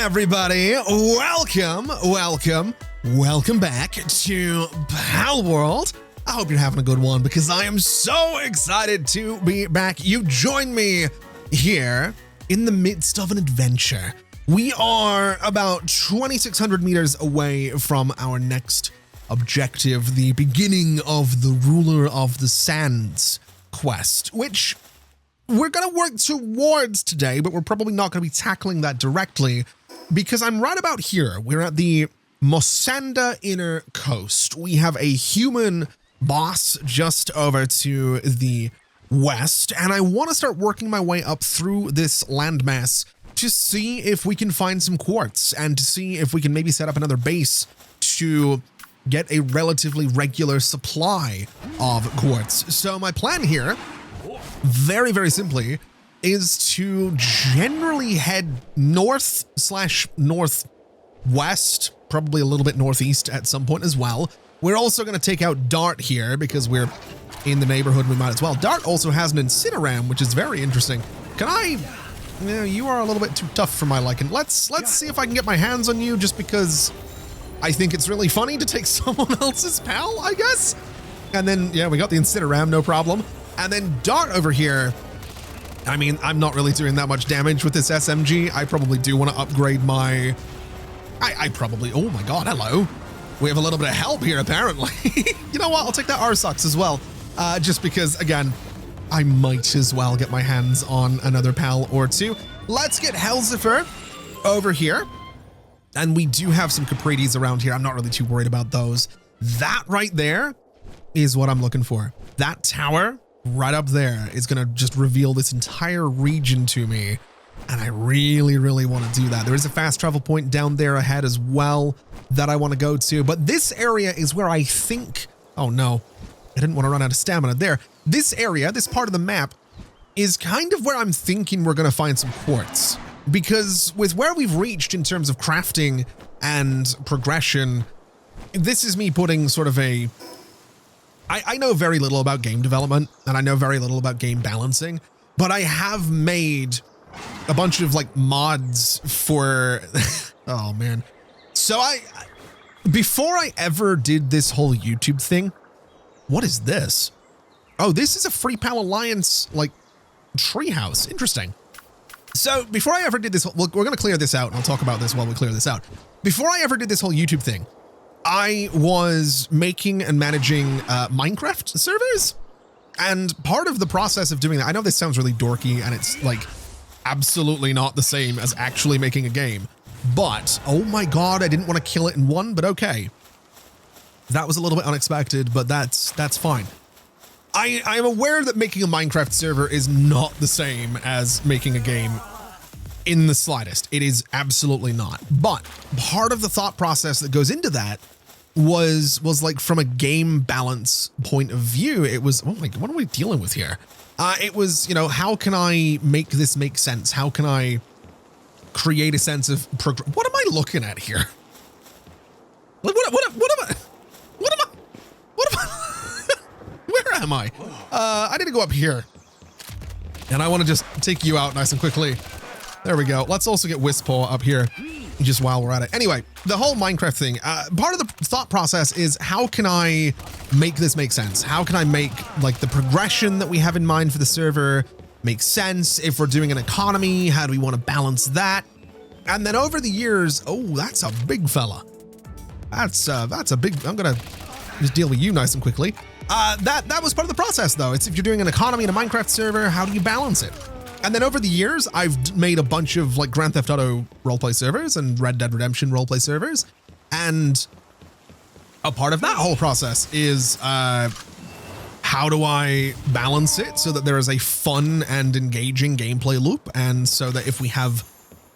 everybody. Welcome back to Palworld. I hope you're having a good one because I am so excited to be back. You join me here in the midst of an adventure. We are about 2,600 meters away from our next objective, the beginning of the Ruler of the Sands quest, which we're going to work towards today, but we're probably not going to be tackling that directly because I'm right about here. We're at the Mossanda Inner Coast. We have a human boss just over to the west, and I want to start working my way up through this landmass to see if we can find some quartz and to see if we can maybe set up another base to get a relatively regular supply of quartz. So my plan here, very simply, is to generally head north/northwest, probably a little bit northeast at some point as well. We're also going to take out Dart here because we're in the neighborhood. We might as well. Dart also has an 𝗟𝗓𝗡𝗙𝗢, which is very interesting. Can I? Yeah, you are a little bit too tough for my liking. Let's see if I can get my hands on you, just because I think it's really funny to take someone else's pal, I guess. And then, yeah, we got the 𝗟𝗓𝗡𝗙𝗢, no problem. And then Dart over here, I mean, I'm not really doing that much damage with this SMG. I probably do want to upgrade my... I probably... Oh my god, hello. We have a little bit of help here, apparently. You know what? I'll take that 𝗟𝗓𝗡𝗙𝗢 as well. Just because, again, I might as well get my hands on another pal or two. Let's get 𝗟𝗚𝗡𝗙𝗢𝗡 over here. And we do have some 𝗚𝗡𝗡s around here. I'm not really too worried about those. That right there is what I'm looking for. That tower right up there is going to just reveal this entire region to me. And I really want to do that. There is a fast travel point down there ahead as well that I want to go to. But this area is where I think... Oh no, I didn't want to run out of stamina there. This area, this part of the map, is kind of where I'm thinking we're going to find some quartz. Because with where we've reached in terms of crafting and progression, this is me putting sort of a... I know very little about game development, and I know very little about game balancing, but I have made a bunch of like mods for... Oh man. So before I ever did this whole YouTube thing, what is this? Oh, this is a Free Pal Alliance like treehouse. Interesting. So before I ever did this, we're going to clear this out, and I'll talk about this while we clear this out. Before I ever did this whole YouTube thing, I was making and managing Minecraft servers. And part of the process of doing that, I know this sounds really dorky and it's like absolutely not the same as actually making a game, but oh my god, I didn't want to kill it in one, but okay. That was a little bit unexpected, but that's fine. I am aware that making a Minecraft server is not the same as making a game in the slightest. It is absolutely not. But part of the thought process that goes into that was like from a game balance point of view, it was, oh my god, what are we dealing with here? It was, you know, how can I make this make sense? How can I create a sense of progress? What am I looking at here? Like, what am I? Where am I? I need to go up here. And I want to just take you out nice and quickly. There we go. Let's also get 𝗟𝗚𝗡𝗙𝗢𝗡 up here just while we're at it. Anyway, the whole Minecraft thing, part of the thought process is how can I make this make sense? How can I make like the progression that we have in mind for the server make sense? If we're doing an economy, how do we want to balance that? And then over the years, oh, that's a big fella. That's a big, I'm going to just deal with you nice and quickly. That was part of the process though. It's if you're doing an economy in a Minecraft server, how do you balance it? And then over the years, I've made a bunch of like Grand Theft Auto roleplay servers and Red Dead Redemption roleplay servers. And a part of that whole process is how do I balance it so that there is a fun and engaging gameplay loop, and so that if we have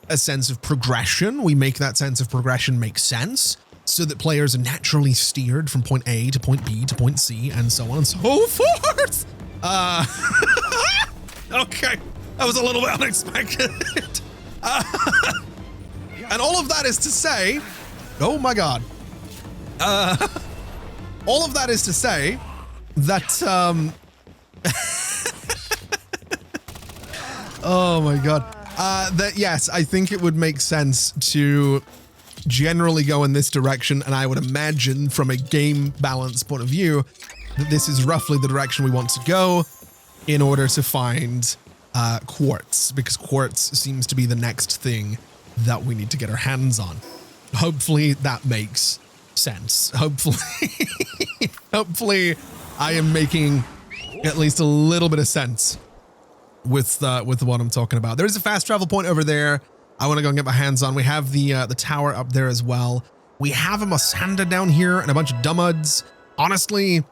a sense of progression, we make that sense of progression make sense, so that players are naturally steered from point A to point B to point C and so on and so forth. Okay. That was a little bit unexpected. And all of that is to say, oh my god. All of that is to say that, oh my god. Yes, I think it would make sense to generally go in this direction, and I would imagine from a game balance point of view that this is roughly the direction we want to go in order to find quartz, because quartz seems to be the next thing that we need to get our hands on. Hopefully that makes sense. Hopefully I am making at least a little bit of sense with what I'm talking about. There is a fast travel point over there I want to go and get my hands on. We have the tower up there as well. We have a 𝗚𝗓𝗡 down here and a bunch of 𝗔𝗕𝗢𝗓s. Honestly,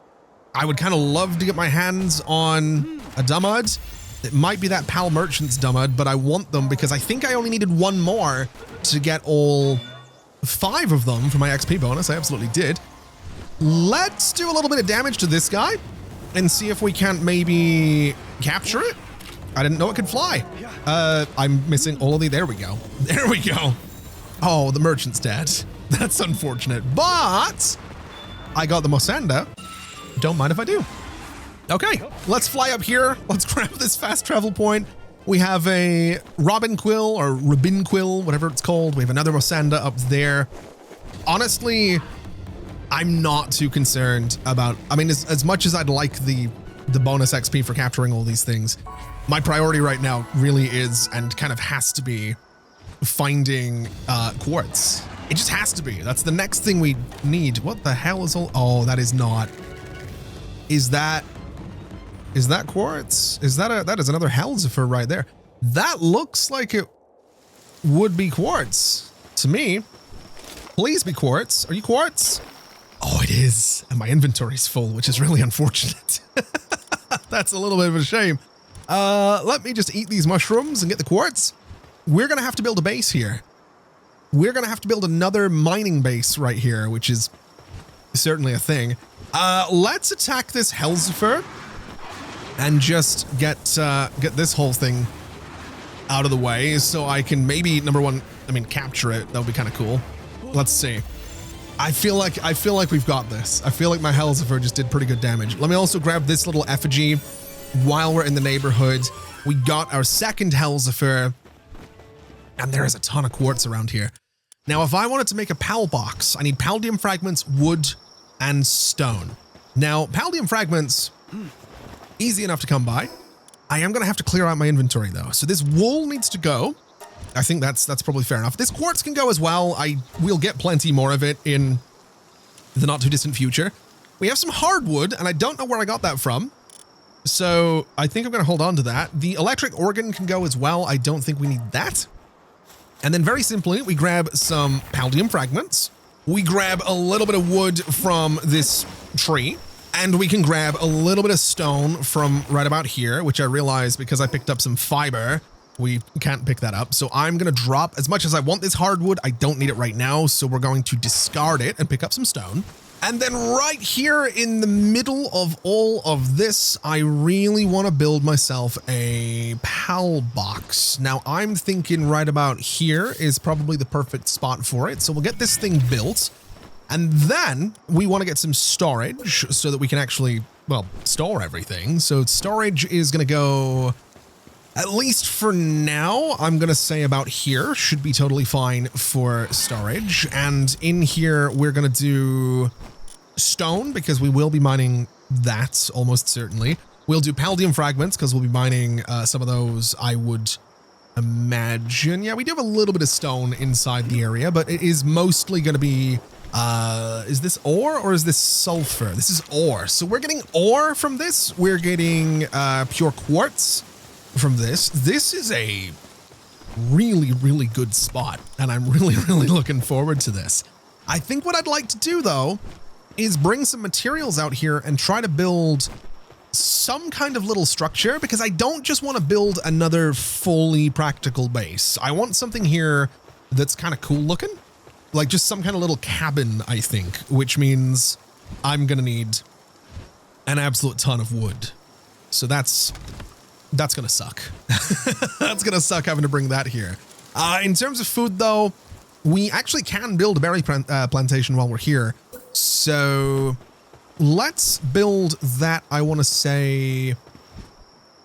I would kind of love to get my hands on a 𝗔𝗕𝗢𝗓. It might be that Pal Merchant's 𝗔𝗕𝗢𝗓, but I want them because I think I only needed one more to get all 5 of them for my XP bonus. I absolutely did. Let's do a little bit of damage to this guy and see if we can't maybe capture it. I didn't know it could fly. I'm missing all of the, there we go. There we go. Oh, the merchant's dead. That's unfortunate, but I got the 𝗚𝗓𝗡. Don't mind if I do. Okay, let's fly up here. Let's grab this fast travel point. We have a 𝗏𝗏𝗡𝗄 or 𝗏𝗏𝗡𝗄, whatever it's called. We have another 𝗚𝗓𝗡 up there. Honestly, I'm not too concerned about, I mean, as much as I'd like the bonus XP for capturing all these things, my priority right now really is, and kind of has to be, finding quartz. It just has to be. That's the next thing we need. What the hell is all, oh, that is not, is that quartz? That is another 𝗟𝗪𝗧 right there. That looks like it would be quartz to me. Please be quartz. Are you quartz? Oh, it is. And my inventory's full, which is really unfortunate. That's a little bit of a shame. Let me just eat these mushrooms and get the quartz. We're going to have to build a base here. We're going to have to build another mining base right here, which is certainly a thing. Let's attack this 𝗟𝗪𝗧 and just get this whole thing out of the way so I can maybe, number one, I mean, capture it. That would be kind of cool. Let's see. I feel like we've got this. I feel like my 𝗟𝗪𝗧 just did pretty good damage. Let me also grab this little effigy while we're in the neighborhood. We got our second 𝗟𝗪𝗧, and there is a ton of quartz around here. Now, if I wanted to make a pal box, I need paldium fragments, wood, and stone. Now, paldium fragments, easy enough to come by. I am going to have to clear out my inventory though. So this wool needs to go. I think that's probably fair enough. This quartz can go as well. We'll get plenty more of it in the not too distant future. We have some hardwood, and I don't know where I got that from. So I think I'm going to hold on to that. The electric organ can go as well. I don't think we need that. And then very simply, we grab some paldium fragments. We grab a little bit of wood from this tree, and we can grab a little bit of stone from right about here, which I realize because I picked up some fiber, we can't pick that up. So I'm going to drop, as much as I want this hardwood, I don't need it right now. So we're going to discard it and pick up some stone. And then right here in the middle of all of this, I really want to build myself a pal box. Now I'm thinking right about here is probably the perfect spot for it. So we'll get this thing built, and then we want to get some storage so that we can actually, well, store everything. So storage is going to go, at least for now, I'm going to say about here should be totally fine for storage. And in here, we're going to do stone because we will be mining that almost certainly. We'll do paldium fragments because we'll be mining some of those, I would imagine. Yeah, we do have a little bit of stone inside the area, but it is mostly going to be, is this ore or is this sulfur? This is ore. So we're getting ore from this. We're getting pure quartz from this. This is a really, really good spot, and I'm really, really looking forward to this. I think what I'd like to do though is bring some materials out here and try to build some kind of little structure, because I don't just want to build another fully practical base. I want something here that's kind of cool looking, like just some kind of little cabin, I think, which means I'm going to need an absolute ton of wood. So that's going to suck. That's going to suck having to bring that here. In terms of food though, we actually can build a berry plantation while we're here. So let's build that. I want to say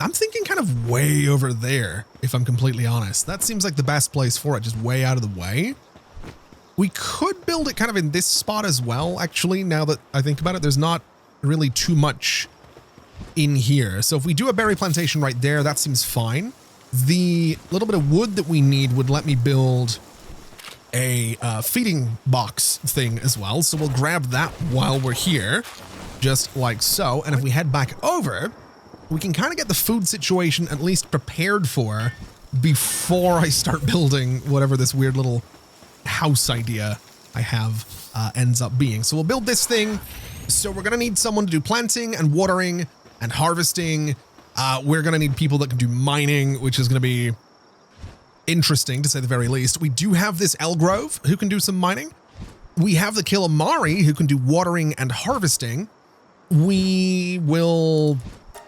I'm thinking kind of way over there, if I'm completely honest. That seems like the best place for it, just way out of the way. We could build it kind of in this spot as well, actually, now that I think about it. There's not really too much in here. So if we do a berry plantation right there, that seems fine. The little bit of wood that we need would let me build a feeding box thing as well. So we'll grab that while we're here, just like so. And if we head back over, we can kind of get the food situation at least prepared for before I start building whatever this weird little house idea I have ends up being. So we'll build this thing. So we're going to need someone to do planting and watering and harvesting. We're going to need people that can do mining, which is going to be interesting to say the very least. We do have this 𝗟𝗚𝗙𝗢 who can do some mining. We have the 𝗚𝗚𝗙𝗢𝗡 who can do watering and harvesting. We will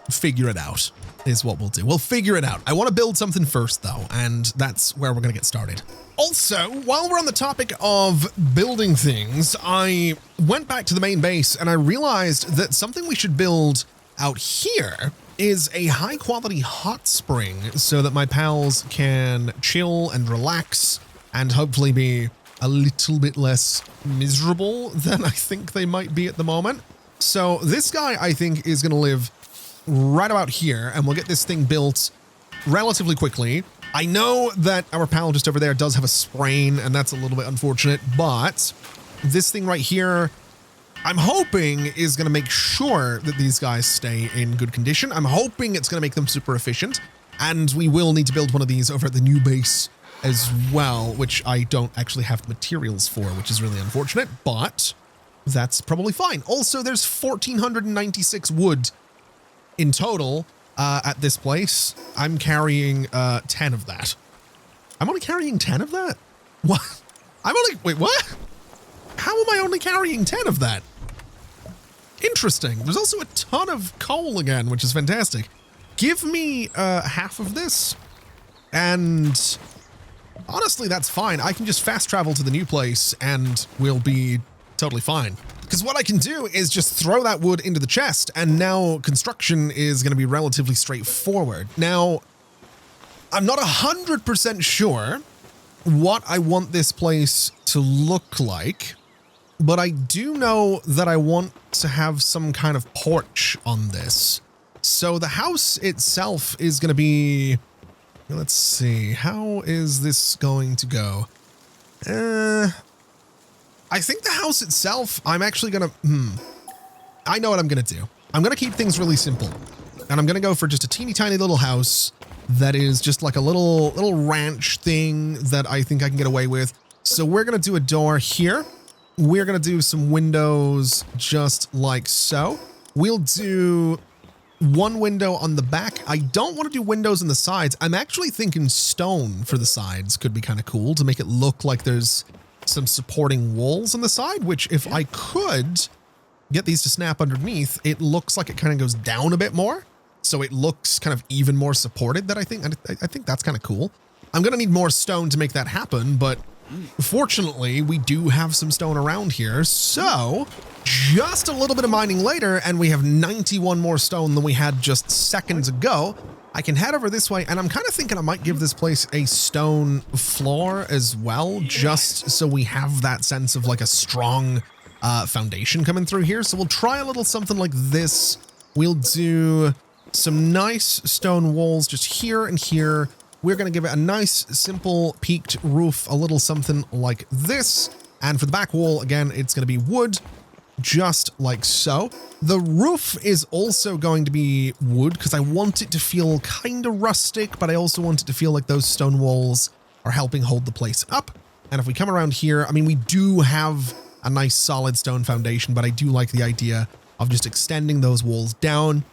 figure it out is what we'll do. We'll figure it out. I want to build something first though, and that's where we're going to get started. Also, while we're on the topic of building things, I went back to the main base and I realized that something we should build out here is a high quality hot spring so that my pals can chill and relax and hopefully be a little bit less miserable than I think they might be at the moment. So this guy, I think, is going to live right about here, and we'll get this thing built relatively quickly. I know that our pal just over there does have a sprain, and that's a little bit unfortunate, but this thing right here, I'm hoping is going to make sure that these guys stay in good condition. I'm hoping it's going to make them super efficient, and we will need to build one of these over at the new base as well, which I don't actually have the materials for, which is really unfortunate, but that's probably fine. Also, there's 1,496 wood in total at this place. I'm carrying 10 of that. I'm only carrying 10 of that? What? Wait, what? How am I only carrying 10 of that? Interesting. There's also a ton of coal again, which is fantastic. Give me half of this, and honestly, that's fine. I can just fast travel to the new place and we'll be totally fine. Because what I can do is just throw that wood into the chest, and now construction is going to be relatively straightforward. Now, I'm not 100% sure what I want this place to look like, but I do know that I want to have some kind of porch on this. So the house itself is going to be, let's see, how is this going to go? I think the house itself, I'm actually going to, I know what I'm going to do. I'm going to keep things really simple, and I'm going to go for just a teeny tiny little house that is just like a little ranch thing that I think I can get away with. So we're going to do a door here. We're going to do some windows just like so. We'll do one window on the back. I don't want to do windows on the sides. I'm actually thinking stone for the sides could be kind of cool to make it look like there's some supporting walls on the side, which if I could get these to snap underneath, it looks like it kind of goes down a bit more. So it looks kind of even more supported. That I think that's kind of cool. I'm going to need more stone to make that happen, but fortunately we do have some stone around here. So just a little bit of mining later, and we have 91 more stone than we had just seconds ago. I can head over this way, and I'm kind of thinking I might give this place a stone floor as well, just so we have that sense of like a strong foundation coming through here. So we'll try a little something like this. We'll do some nice stone walls just here and here. We're going to give it a nice, simple, peaked roof, a little something like this. And for the back wall, again, it's going to be wood, just like so. The roof is also going to be wood because I want it to feel kind of rustic, but I also want it to feel like those stone walls are helping hold the place up. And if we come around here, I mean, we do have a nice solid stone foundation, but I do like the idea of just extending those walls down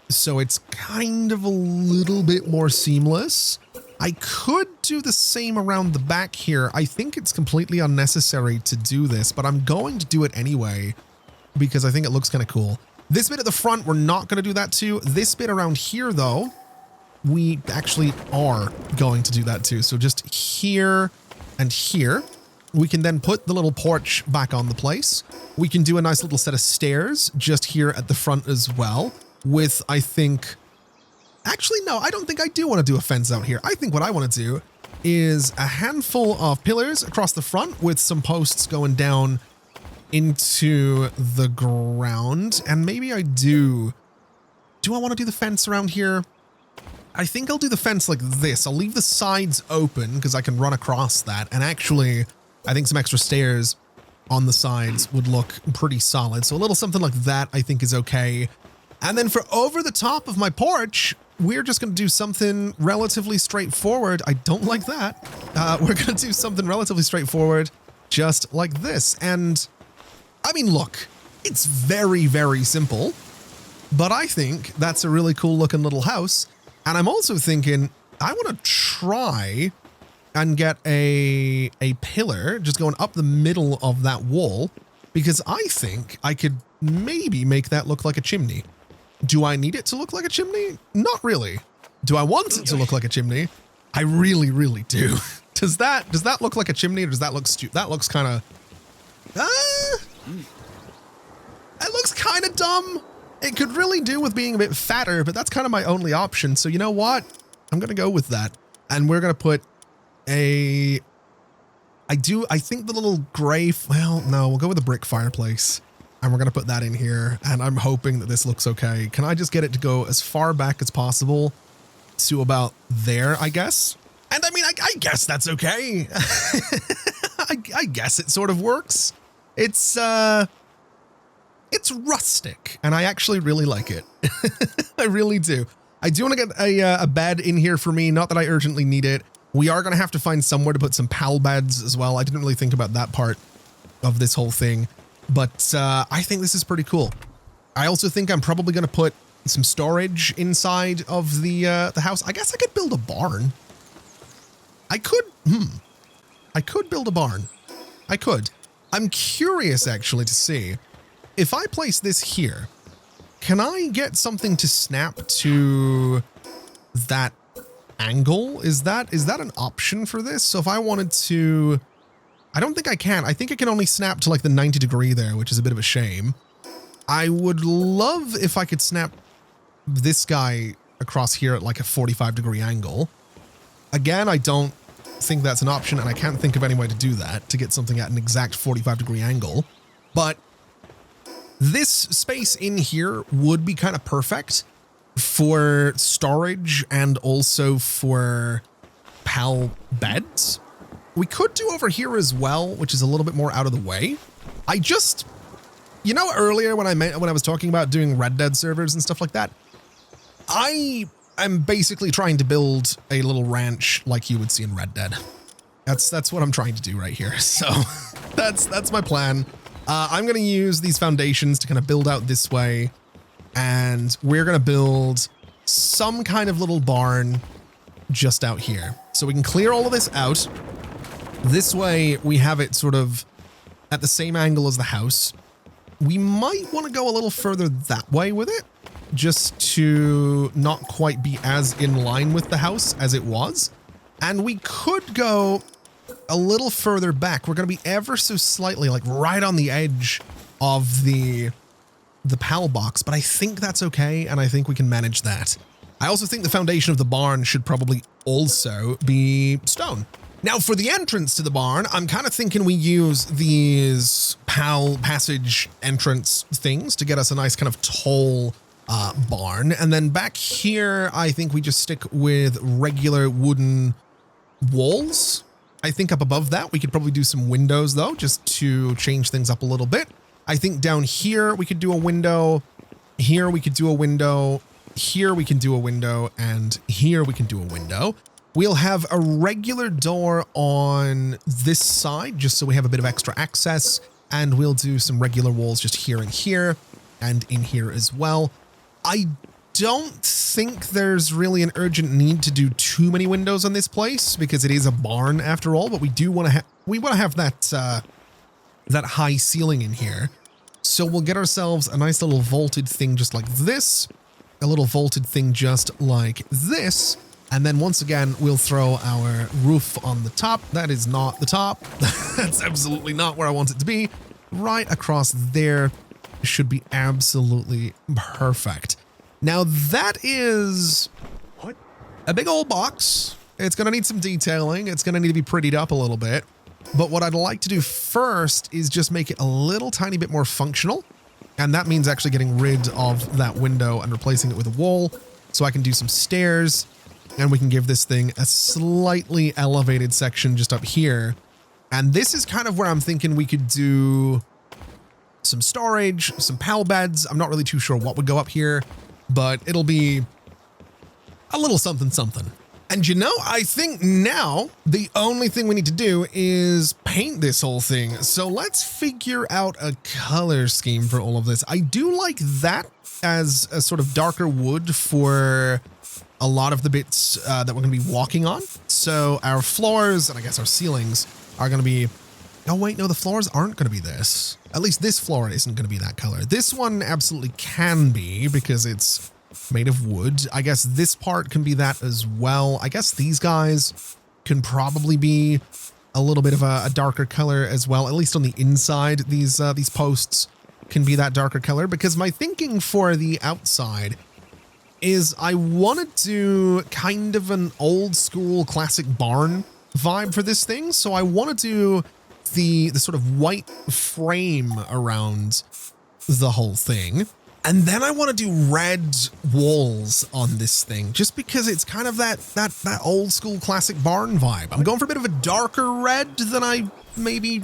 so it's kind of a little bit more seamless. I could do the same around the back here. I think it's completely unnecessary to do this, but I'm going to do it anyway because I think it looks kind of cool. This bit at the front, we're not going to do that too. This bit around here, though, we actually are going to do that too. So just here and here, we can then put the little porch back on the place. We can do a nice little set of stairs just here at the front as well with, I think, Actually, no, I don't think I do want to do a fence out here. I think what I want to do is a handful of pillars across the front with some posts going down into the ground. And maybe I do. Do I want to do the fence around here? I think I'll do the fence like this. I'll leave the sides open because I can run across that. And actually, I think some extra stairs on the sides would look pretty solid. So a little something like that I think is okay. And then for over the top of my porch, we're just going to do something relatively straightforward. I don't like that. We're going to do something relatively straightforward, just like this. And I mean, look, it's very, very simple, but I think that's a really cool looking little house. And I'm also thinking I want to try and get a pillar just going up the middle of that wall, because I think I could maybe make that look like a chimney. Do I need it to look like a chimney? Not really. Do I want it to look like a chimney? I really, really do. Does that look like a chimney, or does that look stupid? That looks kind of, it looks kind of dumb. It could really do with being a bit fatter, but that's kind of my only option. So you know what? I'm going to go with that. And we're going to put I think the little gray, well, no, we'll go with the brick fireplace. And we're going to put that in here. And I'm hoping that this looks okay. Can I just get it to go as far back as possible to about there, I guess? And I mean, I guess that's okay. I guess it sort of works. It's rustic, and I actually really like it. I really do. I do want to get a bed in here for me. Not that I urgently need it. We are going to have to find somewhere to put some pal beds as well. I didn't really think about that part of this whole thing, but I think this is pretty cool. I also think I'm probably going to put some storage inside of the house. I guess I could build a barn. I could build a barn. I could. I'm curious actually to see if I place this here, can I get something to snap to that angle? Is that an option for this? So if I wanted to, I don't think I can. I think it can only snap to like the 90 degree there, which is a bit of a shame. I would love if I could snap this guy across here at like a 45 degree angle. Again, I don't think that's an option, and I can't think of any way to do that, to get something at an exact 45 degree angle. But this space in here would be kind of perfect for storage and also for pal beds. We could do over here as well, which is a little bit more out of the way. I just, you know, earlier when I was talking about doing Red Dead servers and stuff like that, I am basically trying to build a little ranch like you would see in Red Dead. That's what I'm trying to do right here. So that's my plan. I'm going to use these foundations to kind of build out this way, and we're going to build some kind of little barn just out here. So we can clear all of this out. This way we have it sort of at the same angle as the house. We might want to go a little further that way with it, just to not quite be as in line with the house as it was. And we could go a little further back. We're going to be ever so slightly like right on the edge of the PAL box, but I think that's okay, and I think we can manage that. I also think the foundation of the barn should probably also be stone. Now for the entrance to the barn, I'm kind of thinking we use these PAL passage entrance things to get us a nice kind of tall barn. And then back here, I think we just stick with regular wooden walls. I think up above that, we could probably do some windows though, just to change things up a little bit. I think down here, we could do a window. Here, we could do a window. Here, we can do a window. And here, we can do a window. We'll have a regular door on this side, just so we have a bit of extra access. And we'll do some regular walls just here and in here as well. I don't think there's really an urgent need to do too many windows on this place, because it is a barn after all, but we do want to have that high ceiling in here. So we'll get ourselves a nice little vaulted thing just like this, a little vaulted thing just like this. And then once again, we'll throw our roof on the top. That is not the top. That's absolutely not where I want it to be. Right across there should be absolutely perfect. Now that is a big old box. It's going to need some detailing. It's going to need to be prettied up a little bit. But what I'd like to do first is just make it a little tiny bit more functional. And that means actually getting rid of that window and replacing it with a wall. So I can do some stairs and we can give this thing a slightly elevated section just up here. And this is kind of where I'm thinking we could do some storage, some pal beds. I'm not really too sure what would go up here, but it'll be a little something something. And you know, I think now the only thing we need to do is paint this whole thing. So let's figure out a color scheme for all of this. I do like that as a sort of darker wood for a lot of the bits that we're going to be walking on. So our floors and I guess our ceilings are going to be, oh wait, no, the floors aren't going to be this. At least this floor isn't going to be that color. This one absolutely can be because it's made of wood. I guess this part can be that as well. I guess these guys can probably be a little bit of a darker color as well. At least on the inside, these posts can be that darker color, because my thinking for the outside is I wanted to kind of an old school classic barn vibe for this thing. So I want to do the sort of white frame around the whole thing. And then I want to do red walls on this thing, just because it's kind of that old school classic barn vibe. I'm going for a bit of a darker red than I maybe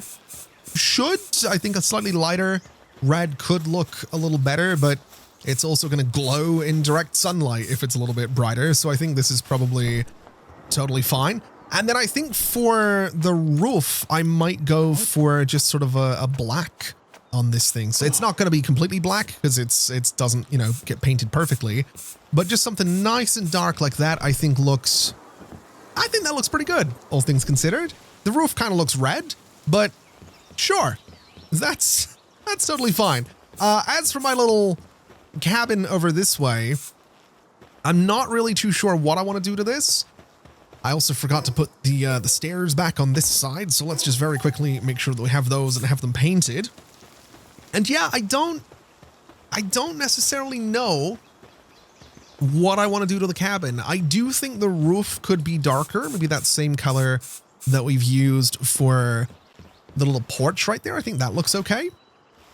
should. I think a slightly lighter red could look a little better, but it's also going to glow in direct sunlight if it's a little bit brighter. So I think this is probably totally fine. And then I think for the roof, I might go for just sort of a black on this thing. So it's not going to be completely black because it doesn't, you know, get painted perfectly, but just something nice and dark like that, I think that looks pretty good, all things considered. The roof kind of looks red, but sure, that's totally fine. As for my little cabin over this way, I'm not really too sure what I want to do to this. I also forgot to put the stairs back on this side, so let's just very quickly make sure that we have those and have them painted. And yeah, I don't necessarily know what I want to do to the cabin. I do think the roof could be darker, maybe that same color that we've used for the little porch right there. I think that looks okay.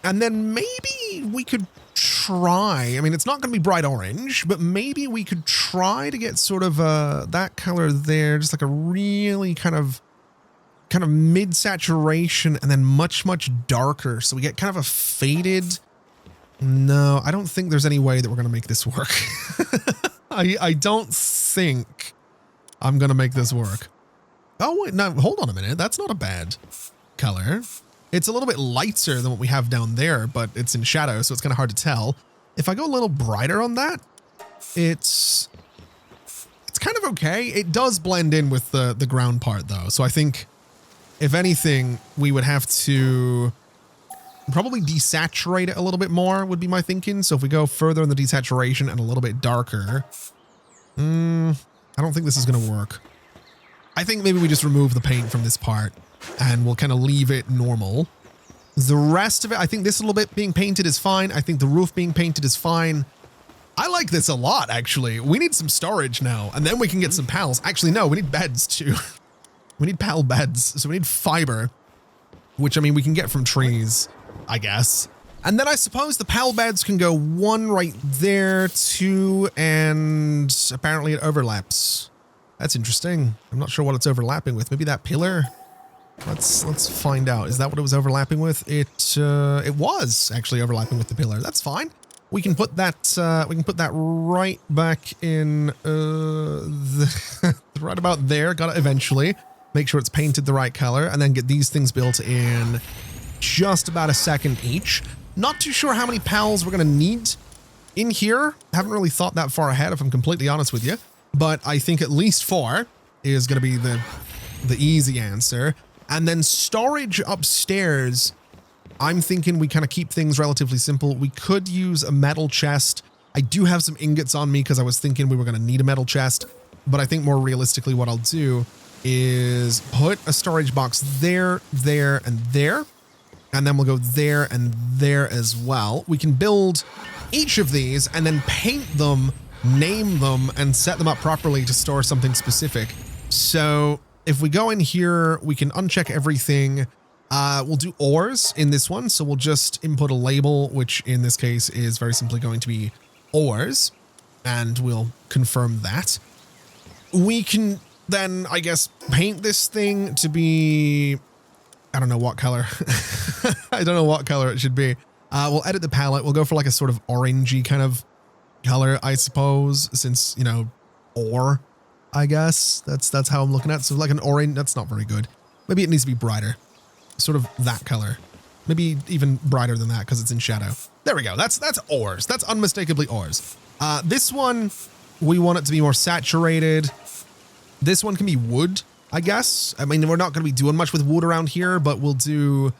And then maybe we could try, I mean, it's not going to be bright orange, but maybe we could try to get sort of that color there, just like a really kind of mid saturation and then much darker. So we get kind of a faded. No, I don't think there's any way that we're going to make this work. I don't think I'm going to make this work. Oh, wait, no, hold on a minute. That's not a bad color. It's a little bit lighter than what we have down there, but it's in shadow, so it's kind of hard to tell. If I go a little brighter on that, it's kind of okay. It does blend in with the ground part though. So I think if anything, we would have to probably desaturate it a little bit more would be my thinking. So if we go further in the desaturation and a little bit darker, I don't think this is going to work. I think maybe we just remove the paint from this part and we'll kind of leave it normal. The rest of it, I think this little bit being painted is fine. I think the roof being painted is fine. I like this a lot, actually. We need some storage now, and then we can get some pals. Actually, no, we need beds too. We need pal beds. So we need fiber, which, I mean, we can get from trees, I guess. And then I suppose the pal beds can go one right there, two, and apparently it overlaps. That's interesting. I'm not sure what it's overlapping with. Maybe that pillar? Let's find out. Is that what it was overlapping with? It was actually overlapping with the pillar. That's fine. We can put that right back in right about there. Got it eventually. Make sure it's painted the right color and then get these things built in just about a second each. Not too sure how many pals we're going to need in here. Haven't really thought that far ahead, if I'm completely honest with you, but I think at least 4 is going to be the easy answer. And then storage upstairs, I'm thinking we kind of keep things relatively simple. We could use a metal chest. I do have some ingots on me because I was thinking we were going to need a metal chest, but I think more realistically what I'll do is put a storage box there, there, and there. And then we'll go there and there as well. We can build each of these and then paint them name them and set them up properly to store something specific. So if we go in here, we can uncheck everything. We'll do ores in this one. So we'll just input a label, which in this case is very simply going to be ores. And we'll confirm that. We can then, I guess, paint this thing to be, I don't know what color. I don't know what color it should be. We'll edit the palette. We'll go for like a sort of orangey kind of color, I suppose, since, you know, ore, I guess. That's how I'm looking at it. So like an orange, that's not very good. Maybe it needs to be brighter. Sort of that color. Maybe even brighter than that because it's in shadow. There we go. That's ores. That's unmistakably ores. This one, we want it to be more saturated. This one can be wood, I guess. I mean, we're not going to be doing much with wood around here, but we'll do,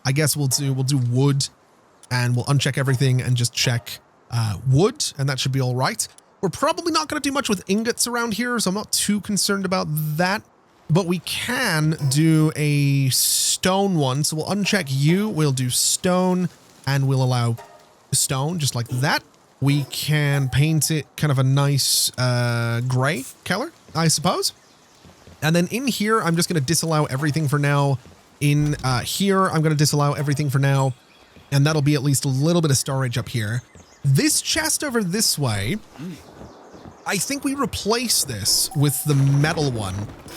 I guess we'll do wood, and we'll uncheck everything and just check wood, and that should be all right. We're probably not going to do much with ingots around here, so I'm not too concerned about that. But we can do a stone one. So we'll uncheck you, we'll do stone, and we'll allow stone just like that. We can paint it kind of a nice gray color, I suppose. And then in here, I'm just going to disallow everything for now. In here, I'm going to disallow everything for now. And that'll be at least a little bit of storage up here. This chest over this way, I think we replace this with the metal one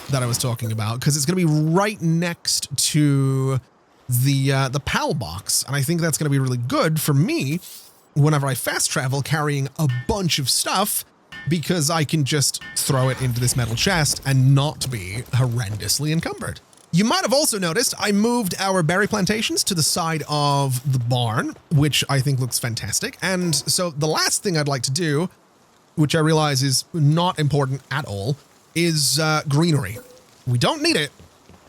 that I was talking about, because it's going to be right next to the PAL box. And I think that's going to be really good for me whenever I fast travel carrying a bunch of stuff, because I can just throw it into this metal chest and not be horrendously encumbered. You might have also noticed I moved our berry plantations to the side of the barn, which I think looks fantastic. And so the last thing I'd like to do, which I realize is not important at all, is greenery. We don't need it,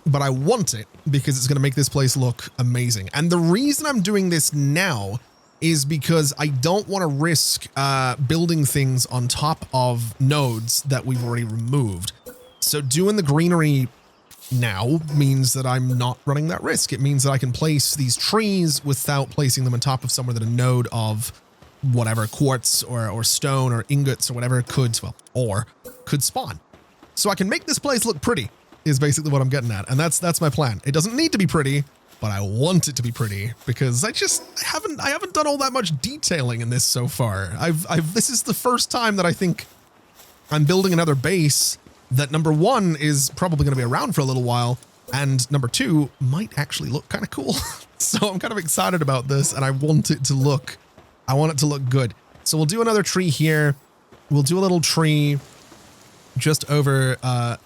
but I want it because it's going to make this place look amazing. And the reason I'm doing this now is because I don't want to risk building things on top of nodes that we've already removed. So doing the greenery now means that I'm not running that risk. It means that I can place these trees without placing them on top of somewhere that a node of whatever, quartz or stone or ingots or whatever could spawn. So I can make this place look pretty is basically what I'm getting at. And that's my plan. It doesn't need to be pretty, but I want it to be pretty because I haven't done all that much detailing in this so far. This is the first time that I think I'm building another base that, number one, is probably going to be around for a little while, and number two, might actually look kind of cool. So I'm kind of excited about this, and I want it to look good. So we'll do another tree here. We'll do a little tree just over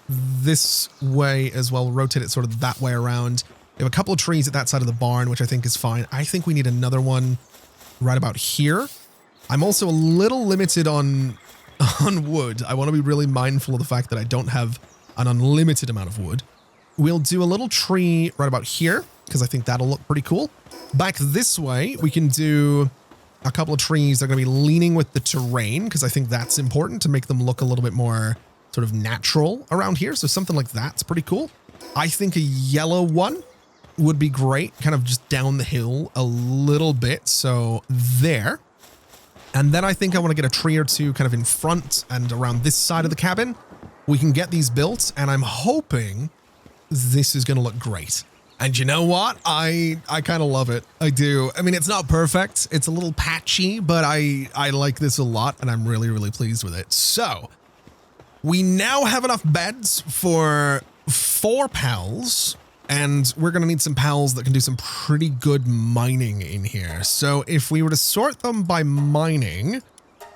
this way as well. We'll rotate it sort of that way around. We have a couple of trees at that side of the barn, which I think is fine. I think we need another one right about here. I'm also a little limited on wood. I want to be really mindful of the fact that I don't have an unlimited amount of wood. We'll do a little tree right about here because I think that'll look pretty cool. Back this way, we can do a couple of trees that are going to be leaning with the terrain because I think that's important to make them look a little bit more sort of natural around here. So something like that's pretty cool. I think a yellow one would be great, kind of just down the hill a little bit. So there. And then I think I want to get a tree or two kind of in front and around this side of the cabin. We can get these built, and I'm hoping this is going to look great. And you know what? I kind of love it. I do. I mean, it's not perfect. It's a little patchy, but I like this a lot, and I'm really, really pleased with it. So we now have enough beds for 4 pals. And we're going to need some pals that can do some pretty good mining in here. So if we were to sort them by mining,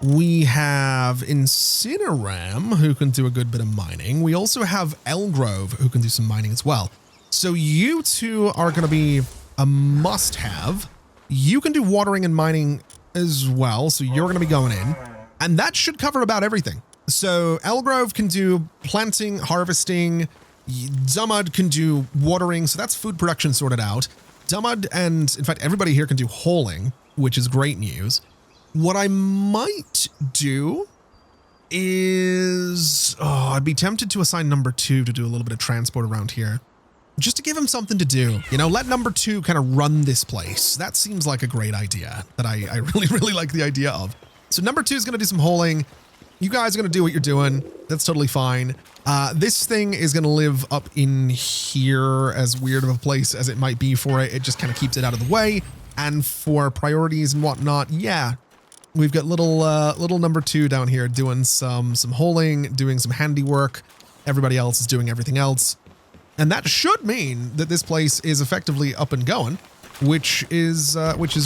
we have 𝗟𝗓𝗡, who can do a good bit of mining. We also have 𝗟𝗚𝗡𝗙, who can do some mining as well. So you two are going to be a must-have. You can do watering and mining as well. So you're going to be going in. And that should cover about everything. So 𝗟𝗚𝗡𝗙 can do planting, harvesting. 𝗔𝗕𝗥𝗡 can do watering, so that's food production sorted out. 𝗔𝗕𝗥𝗡 and, in fact, everybody here can do hauling, which is great news. What I might do is, I'd be tempted to assign number 2 to do a little bit of transport around here, just to give him something to do. You know, let number 2 kind of run this place. That seems like a great idea that I really, really like the idea of. So number 2 is going to do some holing. You guys are going to do what you're doing. That's totally fine. This thing is going to live up in here, as weird of a place as it might be for it. It just kind of keeps it out of the way. And for priorities and whatnot, yeah, we've got little number 2 down here doing some holing, doing some handiwork. Everybody else is doing everything else. And that should mean that this place is effectively up and going, which is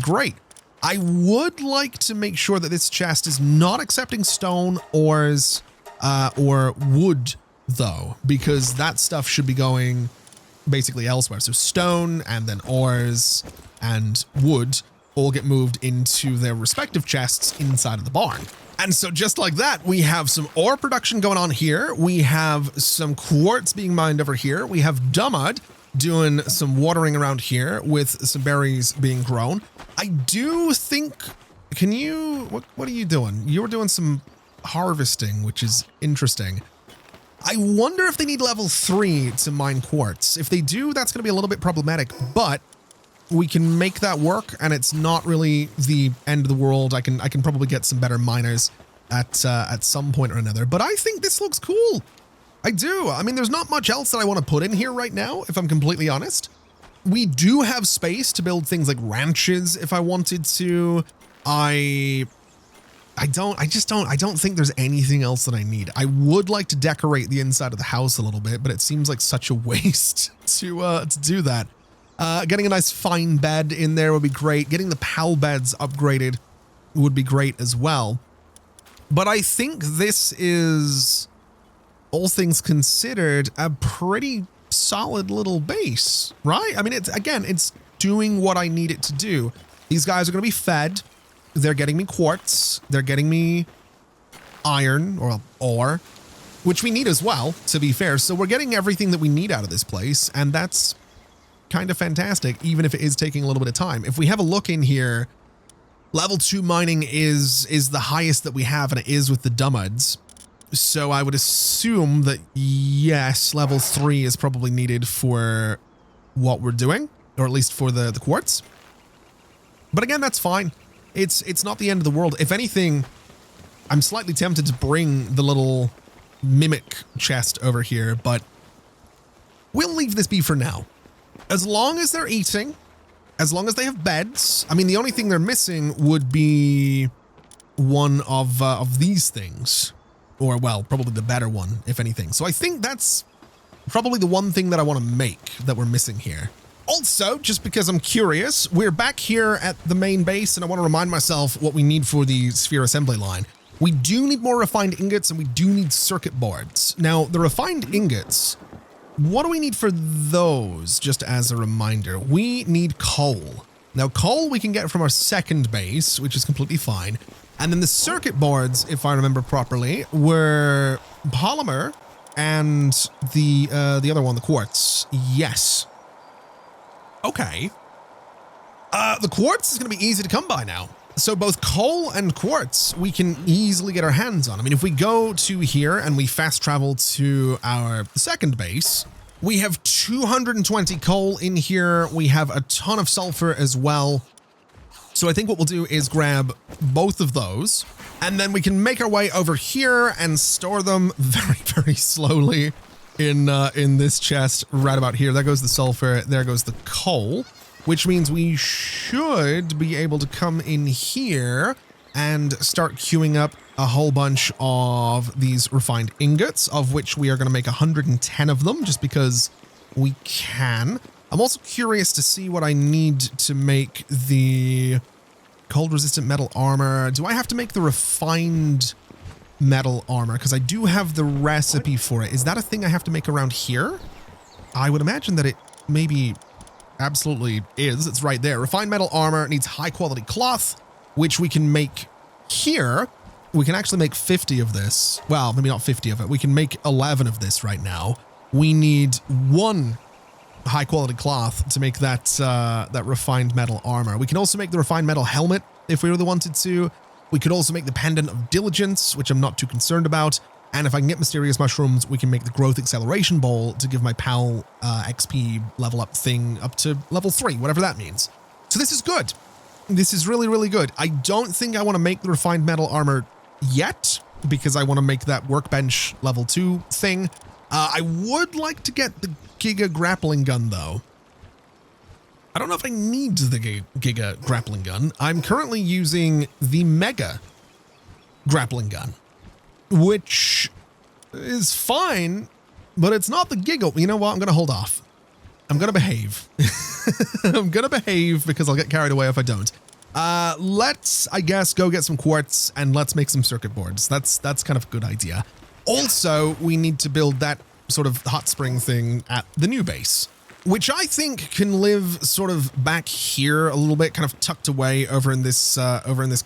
great. I would like to make sure that this chest is not accepting stone ores or wood, though, because that stuff should be going basically elsewhere. So stone and then ores and wood all get moved into their respective chests inside of the barn. And so just like that, we have some ore production going on here. We have some quartz being mined over here. We have 𝗔𝗕𝗢𝗙 doing some watering around here with some berries being grown. I do think, what are you doing? You're doing some harvesting, which is interesting. I wonder if they need level 3 to mine quartz. If they do, that's going to be a little bit problematic, but we can make that work, and it's not really the end of the world. I can probably get some better miners at some point or another, but I think this looks cool. I do. I mean, there's not much else that I want to put in here right now, if I'm completely honest. We do have space to build things like ranches if I wanted to. I don't think there's anything else that I need. I would like to decorate the inside of the house a little bit, but it seems like such a waste to do that. Getting a nice fine bed in there would be great. Getting the PAL beds upgraded would be great as well. But I think this is, all things considered, a pretty solid little base, right? I mean, it's doing what I need it to do. These guys are going to be fed. They're getting me quartz. They're getting me iron or ore, which we need as well, to be fair. So we're getting everything that we need out of this place, and that's kind of fantastic, even if it is taking a little bit of time. If we have a look in here, level 2 mining is the highest that we have, and it is with the 𝗔𝗕𝗢𝗙. So I would assume that, yes, level 3 is probably needed for what we're doing, or at least for the quartz. But again, that's fine. It's not the end of the world. If anything, I'm slightly tempted to bring the little mimic chest over here, but we'll leave this be for now. As long as they're eating, as long as they have beds, I mean, the only thing they're missing would be one of these things. Or, well, probably the better one, if anything. So I think that's probably the one thing that I want to make that we're missing here. Also, just because I'm curious, we're back here at the main base, and I want to remind myself what we need for the sphere assembly line. We do need more refined ingots, and we do need circuit boards. Now, the refined ingots, what do we need for those, just as a reminder? We need coal. Now, coal we can get from our second base, which is completely fine. And then the circuit boards, if I remember properly, were polymer and the other one, the quartz. Yes. Okay. The quartz is going to be easy to come by now. So both coal and quartz we can easily get our hands on. I mean, if we go to here and we fast travel to our second base, we have 220 coal in here. We have a ton of sulfur as well. So I think what we'll do is grab both of those, and then we can make our way over here and store them very, very slowly in this chest right about here. There goes the sulfur. There goes the coal, which means we should be able to come in here and start queuing up a whole bunch of these refined ingots, of which we are going to make 110 of them just because we can. I'm also curious to see what I need to make the cold resistant metal armor. Do I have to make the refined metal armor? Because I do have the recipe for it. Is that a thing I have to make around here? I would imagine that it maybe absolutely is. It's right there. Refined metal armor needs high quality cloth, which we can make here. We can actually make 50 of this. Well, maybe not 50 of it. We can make 11 of this right now. We need 1 high quality cloth to make that that refined metal armor. We can also make the refined metal helmet if we really wanted to. We could also make the pendant of diligence, which I'm not too concerned about. And if I can get mysterious mushrooms, we can make the growth acceleration bowl to give my PAL XP level up thing up to level 3, whatever that means. So this is good. This is really, really good. I don't think I want to make the refined metal armor yet because I want to make that workbench level 2 thing. I would like to get the Giga grappling gun though. I don't know if I need the Giga grappling gun. I'm currently using the Mega grappling gun, which is fine, but it's not the Giga. You know what? I'm going to hold off. I'm going to behave. I'm going to behave because I'll get carried away if I don't. Let's, I guess, go get some quartz and let's make some circuit boards. That's kind of a good idea. Also, we need to build that sort of hot spring thing at the new base, which I think can live sort of back here a little bit, kind of tucked away over in this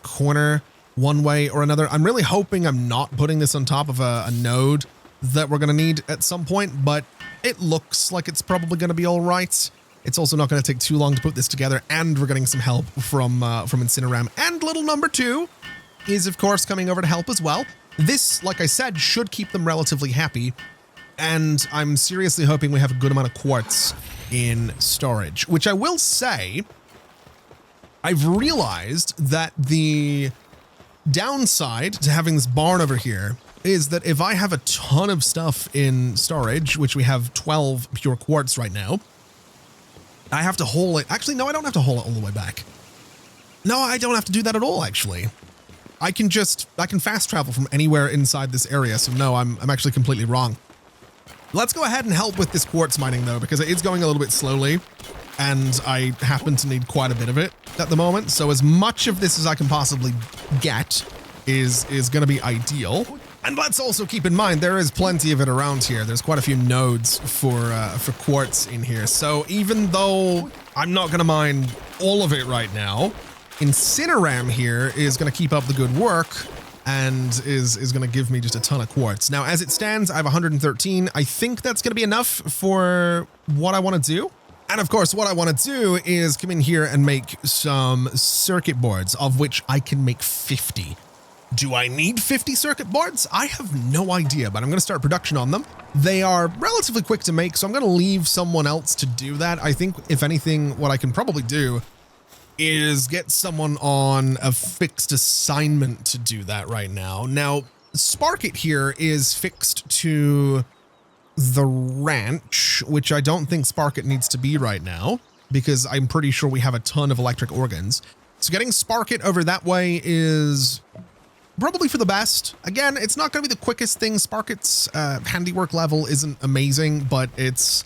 corner one way or another. I'm really hoping I'm not putting this on top of a node that we're going to need at some point, but it looks like it's probably going to be all right. It's also not going to take too long to put this together, and we're getting some help from 𝗔𝗕𝗢𝗏. And little number 2 is, of course, coming over to help as well. This, like I said, should keep them relatively happy, and I'm seriously hoping we have a good amount of quartz in storage, which I will say, I've realized that the downside to having this barn over here is that if I have a ton of stuff in storage, which we have 12 pure quartz right now, I have to haul it. Actually, no, I don't have to haul it all the way back. No, I don't have to do that at all, actually. I can fast travel from anywhere inside this area, so no, I'm actually completely wrong. Let's go ahead and help with this quartz mining, though, because it is going a little bit slowly, and I happen to need quite a bit of it at the moment, so as much of this as I can possibly get is going to be ideal. And let's also keep in mind, there is plenty of it around here. There's quite a few nodes for quartz in here. So even though I'm not going to mine all of it right now, 𝗔𝗕𝗢𝗏 here is going to keep up the good work and is going to give me just a ton of quartz. Now, as it stands, I have 113. I think that's going to be enough for what I want to do. And of course, what I want to do is come in here and make some circuit boards, of which I can make 50. Do I need 50 circuit boards? I have no idea, but I'm going to start production on them. They are relatively quick to make, so I'm going to leave someone else to do that. I think, if anything, what I can probably do is get someone on a fixed assignment to do that right now. Now, Sparkit here is fixed to the ranch, which I don't think Sparkit needs to be right now, because I'm pretty sure we have a ton of electric organs. So getting Sparkit over that way is probably for the best. Again, it's not going to be the quickest thing. Sparkit's handiwork level isn't amazing, but it's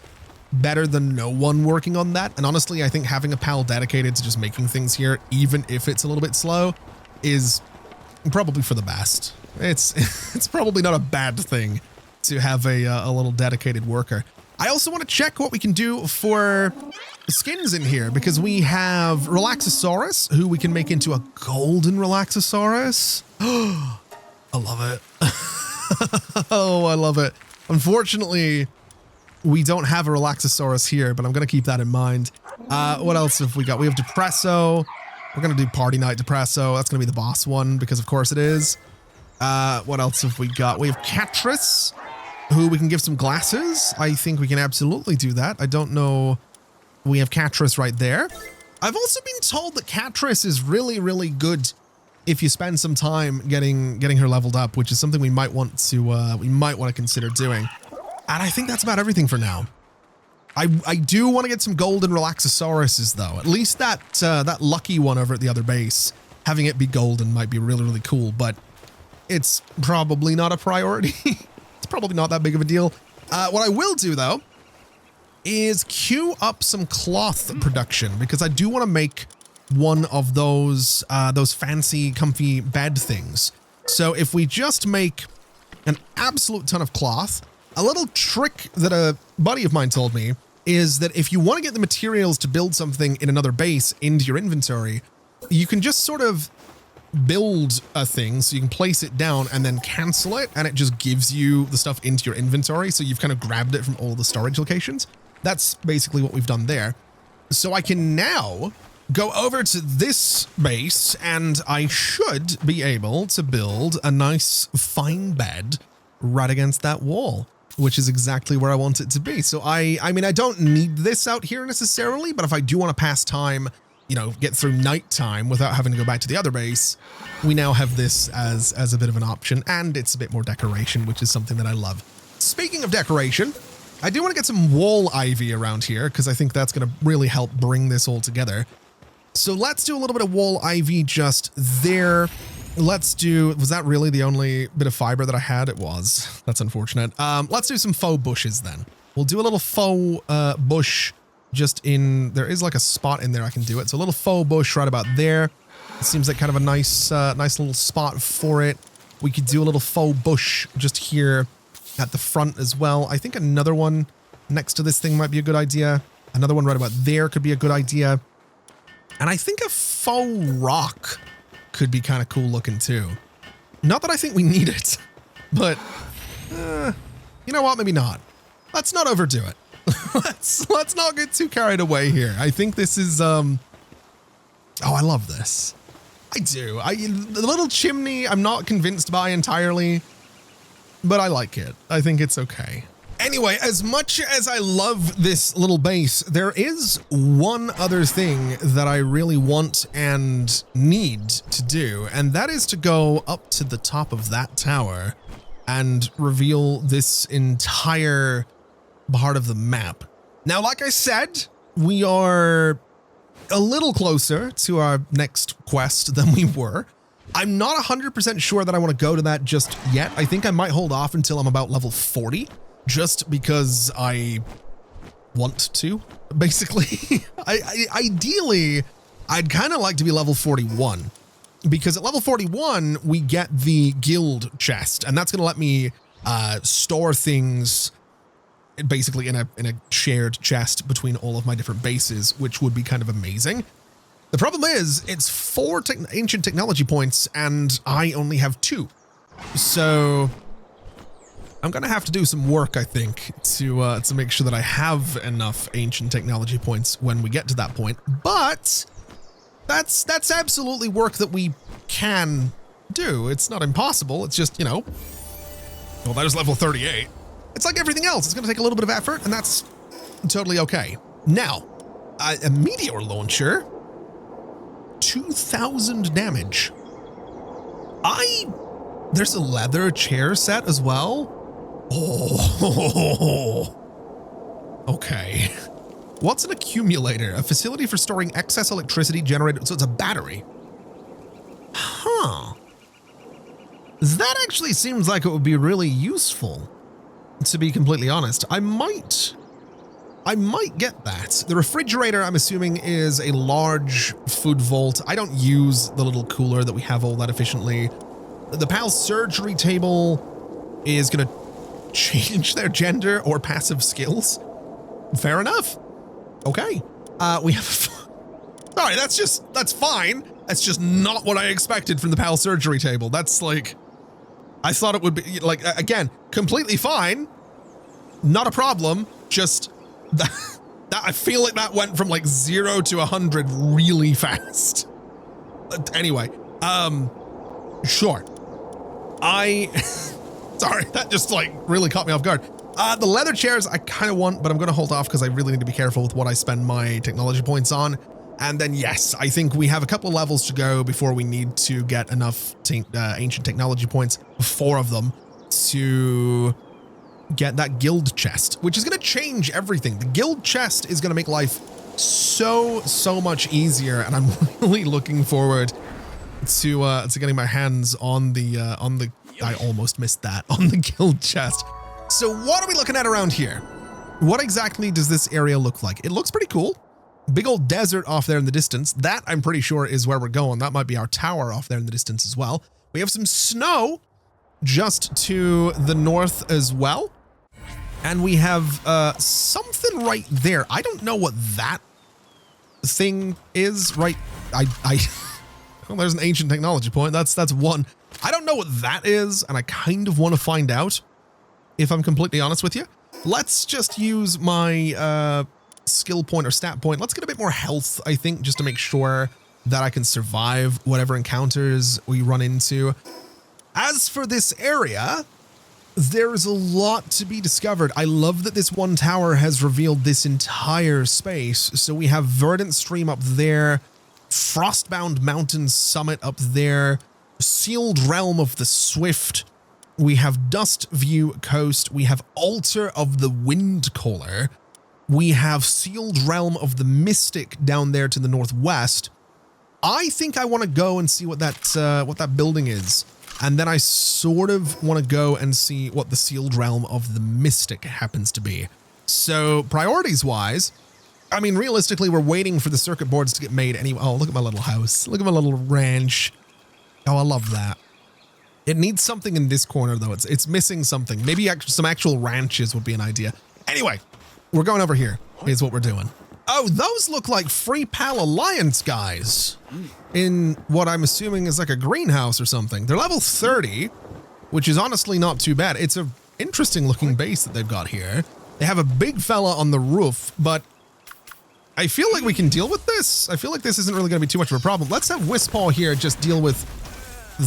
better than no one working on that. And honestly, I think having a pal dedicated to just making things here, even if it's a little bit slow, is probably for the best. It's probably not a bad thing to have a little dedicated worker. I also want to check what we can do for skins in here, because we have Relaxosaurus, who we can make into a golden Relaxosaurus. I love it. Oh, I love it. Unfortunately, we don't have a Relaxosaurus here, but I'm going to keep that in mind. What else have we got? We have Depresso. We're going to do Party Night Depresso. That's going to be the boss one, because of course it is. What else have we got? We have 𝗏𝗏𝗏, who we can give some glasses. I think we can absolutely do that. I don't know. We have 𝗏𝗏𝗏 right there. I've also been told that 𝗏𝗏𝗏 is really, really good if you spend some time getting her leveled up, which is something we might want to consider doing. And I think that's about everything for now. I do want to get some golden Relaxosauruses though. At least that lucky one over at the other base, having it be golden might be really, really cool, but it's probably not a priority. It's probably not that big of a deal. What I will do though is queue up some cloth production, because I do want to make one of those fancy comfy bed things. So if we just make an absolute ton of cloth, a little trick that a buddy of mine told me is that if you want to get the materials to build something in another base into your inventory, you can just sort of build a thing, so you can place it down and then cancel it, and it just gives you the stuff into your inventory. So you've kind of grabbed it from all the storage locations. That's basically what we've done there. So I can now go over to this base, and I should be able to build a nice fine bed right against that wall, which is exactly where I want it to be. So I mean, I don't need this out here necessarily, but if I do want to pass time, you know, get through nighttime without having to go back to the other base, we now have this as a bit of an option, and it's a bit more decoration, which is something that I love. Speaking of decoration, I do want to get some wall ivy around here because I think that's going to really help bring this all together. So let's do a little bit of wall ivy just there. Let's do, was that really the only bit of fiber that I had? It was. That's unfortunate. Let's do some faux bushes then. We'll do a little faux bush just in, there is like a spot in there I can do it. So a little faux bush right about there. It seems like kind of a nice little spot for it. We could do a little faux bush just here at the front as well. I think another one next to this thing might be a good idea. Another one right about there could be a good idea. And I think a faux rock could be kind of cool looking too. Not that I think we need it, but you know what? Maybe not. Let's not overdo it. let's not get too carried away here. I think this is, oh, I love this. I do. The little chimney, I'm not convinced by entirely, but I like it. I think it's okay. Anyway, as much as I love this little base, there is one other thing that I really want and need to do, and that is to go up to the top of that tower and reveal this entire part of the map. Now, like I said, we are a little closer to our next quest than we were. I'm not 100% sure that I want to go to that just yet. I think I might hold off until I'm about level 40, just because I want to, basically. Ideally, I'd kind of like to be level 41, because at level 41, we get the guild chest, and that's going to let me store things basically in a shared chest between all of my different bases, which would be kind of amazing. The problem is it's 4 ancient technology points and I only have 2. So I'm going to have to do some work, I think, to make sure that I have enough ancient technology points when we get to that point. But that's absolutely work that we can do. It's not impossible. It's just, you know, well, that is level 38. It's like everything else. It's going to take a little bit of effort, and that's totally okay. Now, a meteor launcher, 2,000 damage. There's a leather chair set as well. Oh, okay. What's an accumulator? A facility for storing excess electricity generated. So it's a battery. Huh. That actually seems like it would be really useful, to be completely honest. I might get that. The refrigerator, I'm assuming, is a large food vault. I don't use the little cooler that we have all that efficiently. The PAL surgery table is going to change their gender or passive skills. Fair enough. Okay. We have... Sorry, that's fine. That's just not what I expected from the PAL surgery table. That's like... I thought it would be, like, again, completely fine. Not a problem. Just... that I feel like that went from like 0 to 100 really fast. Anyway, sure. Sorry, that just like really caught me off guard. The leather chairs I kind of want, but I'm going to hold off because I really need to be careful with what I spend my technology points on. And then, yes, I think we have a couple of levels to go before we need to get enough ancient technology points, 4 of them, to get that guild chest, which is going to change everything. The guild chest is going to make life so much easier, and I'm really looking forward to getting my hands on the I almost missed that, on the guild chest. So what are we looking at around here? What exactly does this area look like? It looks pretty cool. Big old desert off there in the distance. That, I'm pretty sure, is where we're going. That might be our tower off there in the distance as well. We have some snow just to the north as well. And we have something right there. I don't know what that thing is, right? Well, there's an ancient technology point. That's one. I don't know what that is, and I kind of want to find out, if I'm completely honest with you. Let's just use my skill point or stat point. Let's get a bit more health, I think, just to make sure that I can survive whatever encounters we run into. As for this area, there's a lot to be discovered. I love that this one tower has revealed this entire space. So we have Verdant Stream up there. Frostbound Mountain Summit up there. Sealed Realm of the Swift. We have Dust View Coast. We have Altar of the Windcaller. We have Sealed Realm of the Mystic down there to the northwest. I think I want to go and see what that building is. And then I sort of want to go and see what the Sealed Realm of the Mystic happens to be. So priorities-wise, I mean, realistically, we're waiting for the circuit boards to get made anyway. Oh, look at my little house. Look at my little ranch. Oh, I love that. It needs something in this corner, though. It's missing something. Maybe some actual ranches would be an idea. Anyway, we're going over here, is what we're doing. Oh, those look like Free Pal Alliance guys in what I'm assuming is like a greenhouse or something. They're level 30, which is honestly not too bad. It's a interesting looking base that they've got here. They have a big fella on the roof, but I feel like we can deal with this. I feel like this isn't really going to be too much of a problem. Let's have 𝗟𝗚𝗡 here just deal with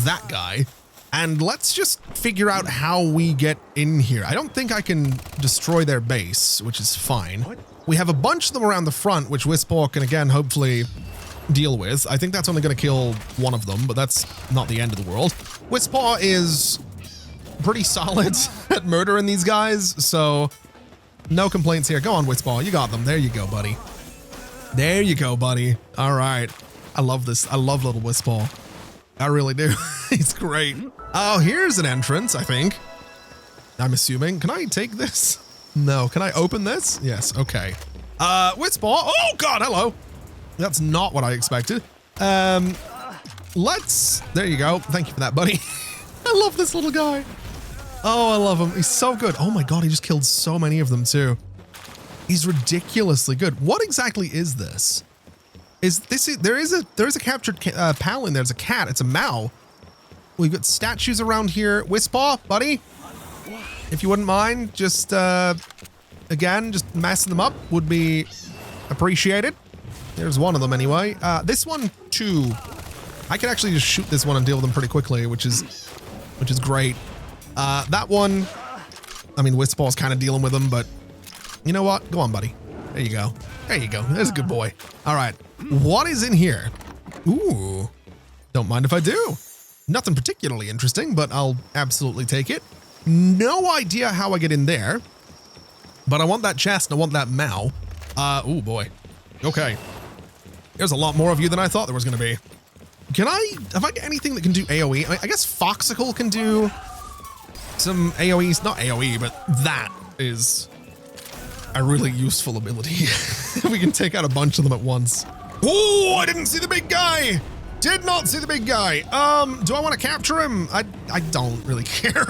that guy. And let's just figure out how we get in here. I don't think I can destroy their base, which is fine. We have a bunch of them around the front, which 𝗟𝗟𝗡 can again hopefully deal with. I think that's only going to kill one of them, but that's not the end of the world. 𝗟𝗟𝗡 is pretty solid at murdering these guys, so no complaints here. Go on, 𝗟𝗟𝗡. You got them. There you go, buddy. There you go, buddy. All right. I love this. I love little 𝗟𝗟𝗡. I really do. It's great. Oh, here's an entrance, I think. I'm assuming. Can I take this? No. Can I open this? Yes. Okay. 𝗟𝗟𝗡. Oh, God. Hello. That's not what I expected. There you go. Thank you for that, buddy. I love this little guy. Oh, I love him. He's so good. Oh my God. He just killed so many of them too. He's ridiculously good. What exactly is this? There is a captured pal in there. There's a cat. It's a Mao. We've got statues around here. 𝗟𝗟𝗡, buddy, if you wouldn't mind, just again, just messing them up would be appreciated. There's one of them anyway. This one too. I can actually just shoot this one and deal with them pretty quickly, which is great. That one, I mean, 𝗟𝗟𝗡's kind of dealing with them, but you know what? Go on, buddy. There you go. There you go. There's a good boy. All right. What is in here? Ooh. Don't mind if I do. Nothing particularly interesting, but I'll absolutely take it. No idea how I get in there, but I want that chest and I want that Mao. Oh boy. Okay. There's a lot more of you than I thought there was going to be. Have I got anything that can do AoE? I guess Foxicle can do some AoEs. Not AoE, but that is a really useful ability. We can take out a bunch of them at once. Oh, I didn't see the big guy. Did not see the big guy. Do I want to capture him? I don't really care.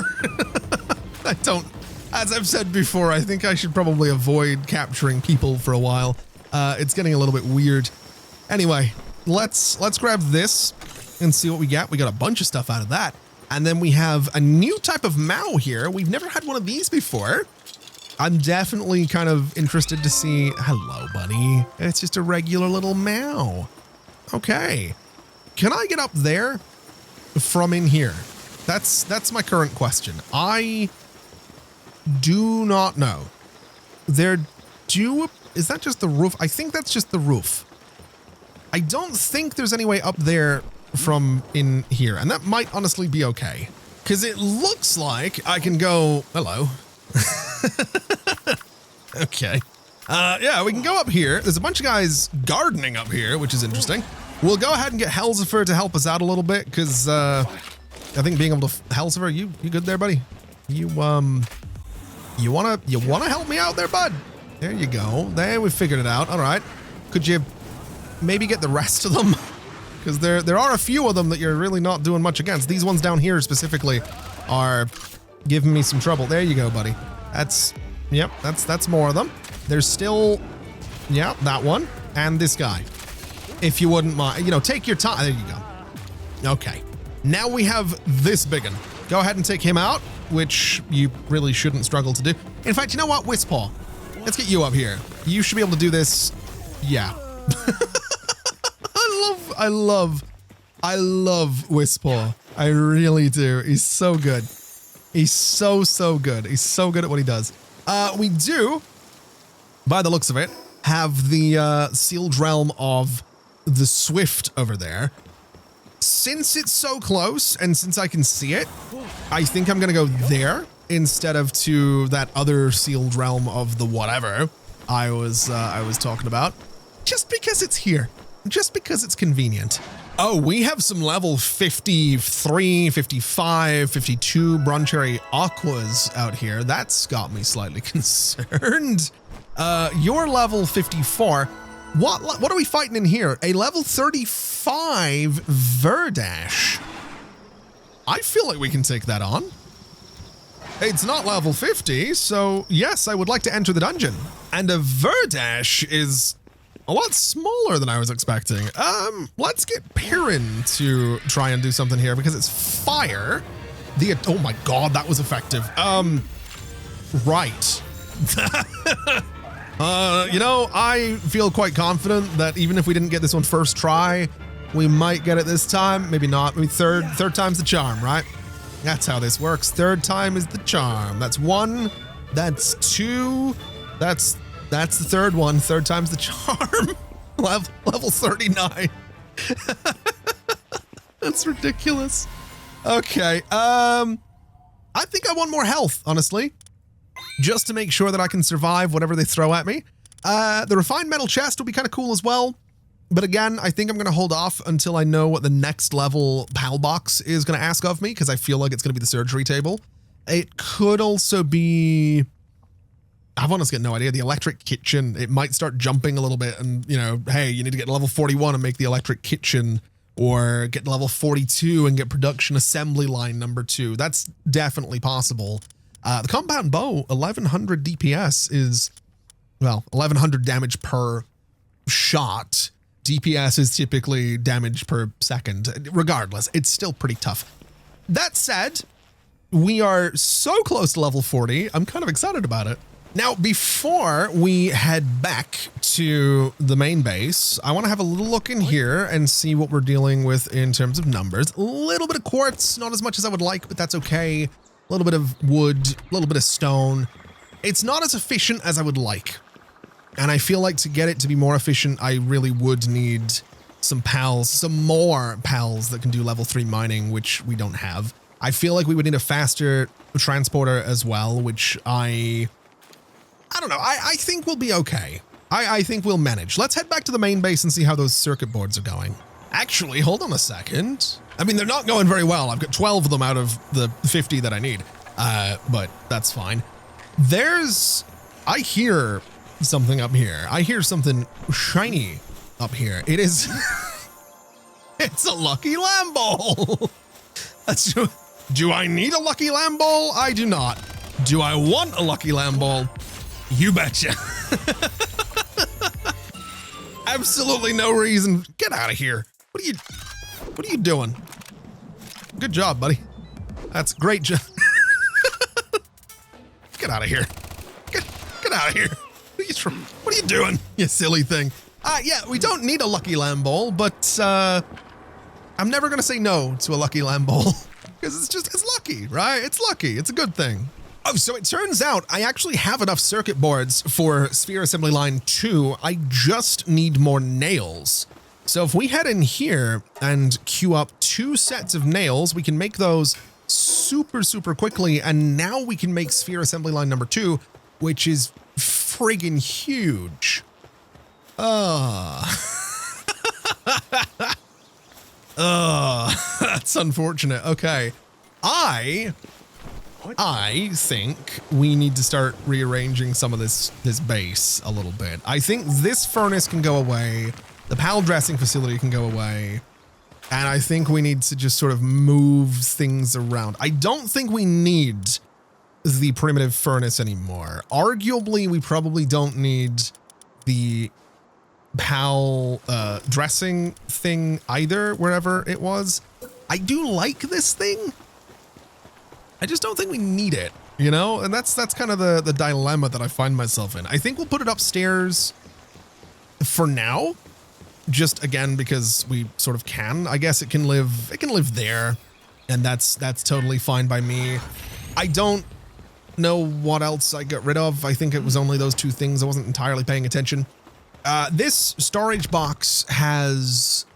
I don't. As I've said before, I think I should probably avoid capturing people for a while. It's getting a little bit weird. Anyway, let's grab this and see what we get. We got a bunch of stuff out of that. And then we have a new type of Mao here. We've never had one of these before. I'm definitely kind of interested to see. Hello, buddy. It's just a regular little Mao. Okay. Can I get up there from in here? That's my current question. I do not know. Is that just the roof? I think that's just the roof. I don't think there's any way up there from in here, and that might honestly be okay. Because it looks like I can go, hello. Okay. Yeah, we can go up here. There's a bunch of guys gardening up here, which is interesting. We'll go ahead and get 𝗟𝗚𝗡𝗏 to help us out a little bit, because I think being able to 𝗟𝗚𝗡𝗏, you good there, buddy? You wanna help me out there, bud? There you go. There, we figured it out. All right. Could you maybe get the rest of them? Because there are a few of them that you're really not doing much against. These ones down here specifically are giving me some trouble. There you go, buddy. Yep, that's more of them. There's still, yeah, that one and this guy. If you wouldn't mind, take your time. There you go. Okay. Now we have this biggin. Go ahead and take him out, which you really shouldn't struggle to do. In fact, you know what? 𝗟𝗟𝗡𝗏. Let's get you up here. You should be able to do this. Yeah. I love 𝗟𝗟𝗡𝗏. I really do. He's so good. He's so good. He's so good at what he does. We do, by the looks of it, have the sealed realm of the Swift over there. Since it's so close and since I can see it, I think I'm going to go there instead of to that other sealed realm of the whatever I was talking about. Just because it's here. Just because it's convenient. Oh, we have some level 53, 55, 52 𝗟𝗡𝗙𝗢 out here. That's got me slightly concerned. You're level 54. What are we fighting in here? A level 35 𝗓𝗏𝗡. I feel like we can take that on. It's not level 50, so yes, I would like to enter the dungeon. And a 𝗓𝗏𝗡 is a lot smaller than I was expecting. Let's get 𝗓𝗏𝗡 to try and do something here because it's fire. Oh my god, that was effective. Right. You know, I feel quite confident that even if we didn't get this one first try, we might get it this time. Maybe not. Maybe third time's the charm, right? That's how this works. Third time is the charm. That's one. That's two. That's the third one. Third time's the charm. Level 39. That's ridiculous. Okay. I think I want more health, honestly, just to make sure that I can survive whatever they throw at me. The refined metal chest will be kind of cool as well. But again, I think I'm going to hold off until I know what the next level PAL box is going to ask of me, because I feel like it's going to be the surgery table. It could also be, I've honestly got no idea, the electric kitchen. It might start jumping a little bit and, you know, hey, you need to get to level 41 and make the electric kitchen, or get to level 42 and get production assembly line number 2. That's definitely possible. The compound bow, 1100 DPS is, well, 1100 damage per shot. DPS is typically damage per second. Regardless, it's still pretty tough. That said, we are so close to level 40. I'm kind of excited about it. Now, before we head back to the main base, I want to have a little look in here and see what we're dealing with in terms of numbers. A little bit of quartz, not as much as I would like, but that's okay. A little bit of wood, a little bit of stone. It's not as efficient as I would like. And I feel like to get it to be more efficient, I really would need some pals, some more pals that can do level 3 mining, which we don't have. I feel like we would need a faster transporter as well, which I don't know. I think we'll be okay. I think we'll manage. Let's head back to the main base and see how those circuit boards are going. Actually, hold on a second. I mean, they're not going very well. I've got 12 of them out of the 50 that I need, but that's fine. I hear something up here. I hear something shiny up here. It is, it's a lucky lamb ball. Do I need a lucky lamb ball? I do not. Do I want a lucky lamb ball? You betcha. Absolutely no reason. Get out of here. What are you doing? Good job, buddy. That's great job. Get out of here. Get out of here. What are you doing, you silly thing? Yeah, we don't need a lucky lamb ball, but I'm never gonna say no to a lucky lamb ball because it's lucky, right? It's lucky. It's a good thing. Oh, so it turns out I actually have enough circuit boards for Sphere Assembly Line 2. I just need more nails. So if we head in here and queue up 2 sets of nails, we can make those super, super quickly. And now we can make Sphere Assembly Line number 2, which is friggin' huge. That's unfortunate. Okay. I think we need to start rearranging some of this base a little bit. I think this furnace can go away. The PAL dressing facility can go away. And I think we need to just sort of move things around. I don't think we need the primitive furnace anymore. Arguably, we probably don't need the PAL dressing thing either, wherever it was. I do like this thing. I just don't think we need it, you know? And that's kind of the dilemma that I find myself in. I think we'll put it upstairs for now, just again, because we sort of can. I guess it can live there, and that's totally fine by me. I don't know what else I got rid of. I think it was only those 2 things. I wasn't entirely paying attention. This storage box has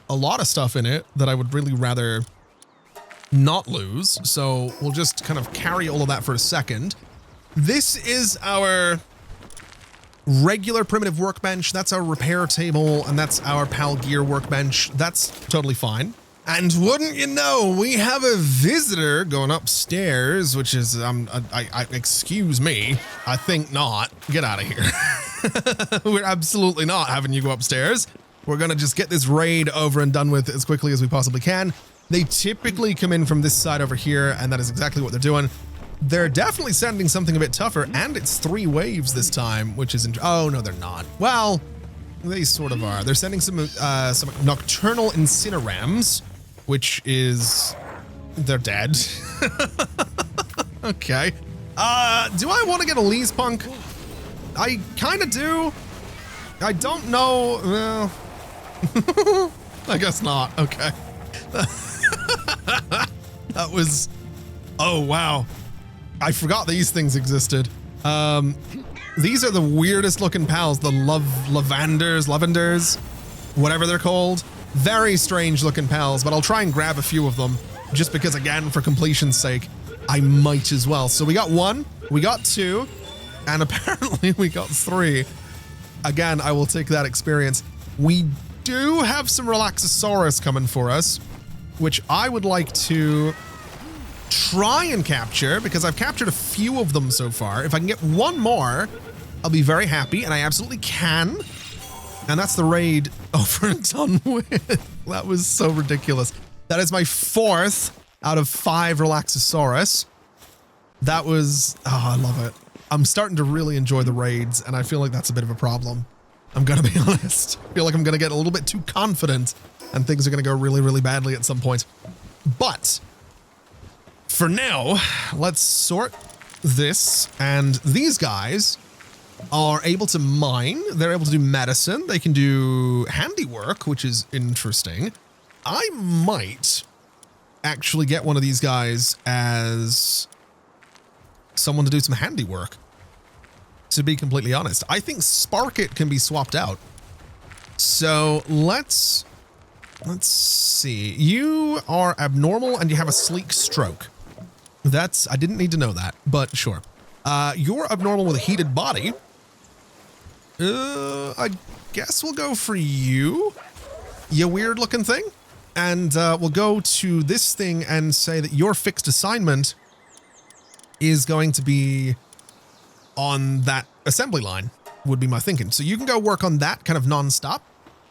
a lot of stuff in it that I would really rather not lose. So we'll just kind of carry all of that for a second. This is our regular primitive workbench. That's our repair table, and that's our PAL gear workbench. That's totally fine. And wouldn't you know, we have a visitor going upstairs, which is, excuse me, I think not. Get out of here. We're absolutely not having you go upstairs. We're going to just get this raid over and done with as quickly as we possibly can. They typically come in from this side over here, and that is exactly what they're doing. They're definitely sending something a bit tougher, and it's 3 waves this time, which is, oh no, they're not. Well, they sort of are. They're sending some nocturnal incinerams, which is, they're dead. Okay. Do I want to get a 𝗟𝗟𝗡𝗙𝗢? I kind of do. I don't know. Well, I guess not. Okay. That was, oh wow. I forgot these things existed. These are the weirdest looking pals, the lavenders, whatever they're called. Very strange looking pals, but I'll try and grab a few of them just because, again, for completion's sake, I might as well. So we got 1, we got 2, and apparently we got 3. Again, I will take that experience. We do have some Relaxosaurus coming for us, which I would like to try and capture because I've captured a few of them so far. If I can get 1 more, I'll be very happy, and I absolutely can. And that's the raid over and done with. That was so ridiculous. That is my 4th out of 5 Relaxosaurus. That was, oh, I love it. I'm starting to really enjoy the raids, and I feel like that's a bit of a problem. I'm gonna be honest. I feel like I'm gonna get a little bit too confident, and things are gonna go really, really badly at some point. But for now, let's sort this, and these guys are able to mine. They're able to do medicine. They can do handiwork, which is interesting. I might actually get one of these guys as someone to do some handiwork, to be completely honest. I think 𝗟𝗏𝗡 can be swapped out. So let's see. You are abnormal and you have a sleek stroke. I didn't need to know that, but sure. You're abnormal with a heated body. I guess we'll go for you weird looking thing. And we'll go to this thing and say that your fixed assignment is going to be on that assembly line, would be my thinking. So you can go work on that kind of non-stop.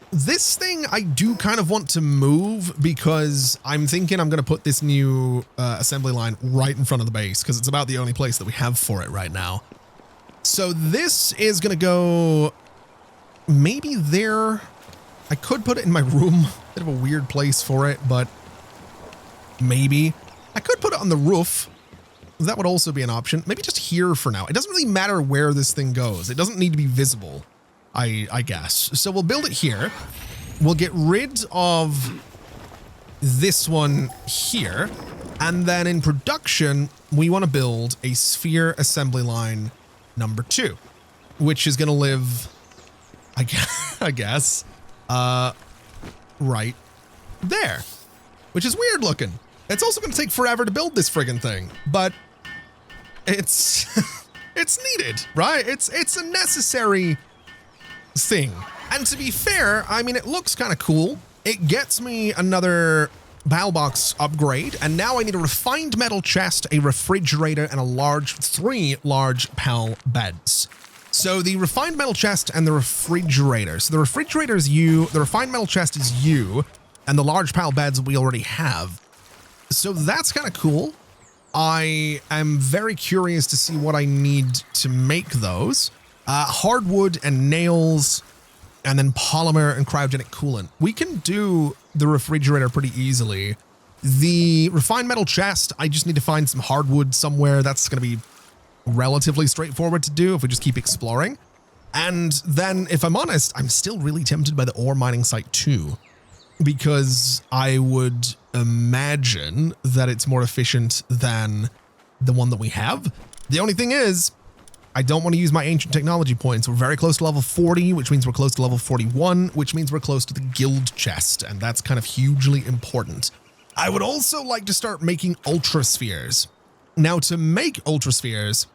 This thing I do kind of want to move because I'm thinking I'm going to put this new assembly line right in front of the base because it's about the only place that we have for it right now. So this is going to go maybe there. I could put it in my room. Bit of a weird place for it, but maybe. I could put it on the roof. That would also be an option. Maybe just here for now. It doesn't really matter where this thing goes. It doesn't need to be visible, I guess. So we'll build it here. We'll get rid of this one here. And then in production, we want to build a sphere assembly line number 2, which is going to live, I guess, right there, which is weird looking. It's also going to take forever to build this friggin' thing, but it's it's needed, right? It's a necessary thing. And to be fair, I mean, it looks kind of cool. It gets me another battle box upgrade, and now I need a refined metal chest, a refrigerator, and 3 large PAL beds. So the refined metal chest and the refrigerator. So the refrigerator is you, the refined metal chest is you, and the large PAL beds we already have. So that's kind of cool. I am very curious to see what I need to make those. Hardwood and nails, and then polymer and cryogenic coolant. We can do the refrigerator pretty easily. The refined metal chest, I just need to find some hardwood somewhere. That's going to be relatively straightforward to do if we just keep exploring. And then, if I'm honest, I'm still really tempted by the ore mining site too, because I would imagine that it's more efficient than the one that we have. The only thing is, I don't want to use my ancient technology points. We're very close to level 40, which means we're close to level 41, which means we're close to the guild chest, and that's kind of hugely important. I would also like to start making ultra spheres. Now, to make ultra spheres,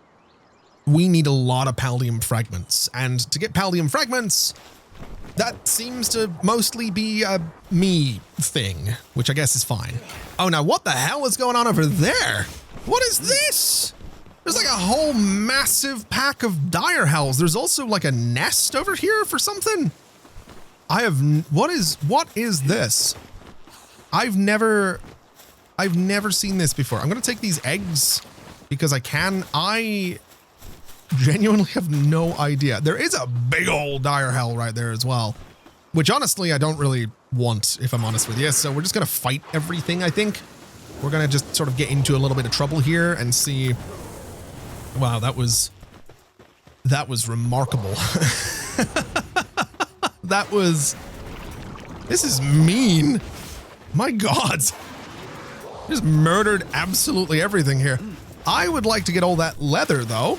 we need a lot of paldium fragments, and to get paldium fragments, that seems to mostly be a me thing, which I guess is fine. Oh, now what the hell is going on over there? What is this? There's like a whole massive pack of 𝗟𝗓𝗢𝗨𝗧. There's also like a nest over here for something. What is this? I've never seen this before. I'm gonna take these eggs because I can. I genuinely have no idea. There is a big old 𝗟𝗓𝗢𝗨 right there as well, which honestly I don't really want, if I'm honest with you. So we're just gonna fight everything, I think. We're gonna just sort of get into a little bit of trouble here and see. Wow, that was remarkable. This is mean. My God. Just murdered absolutely everything here. I would like to get all that leather though,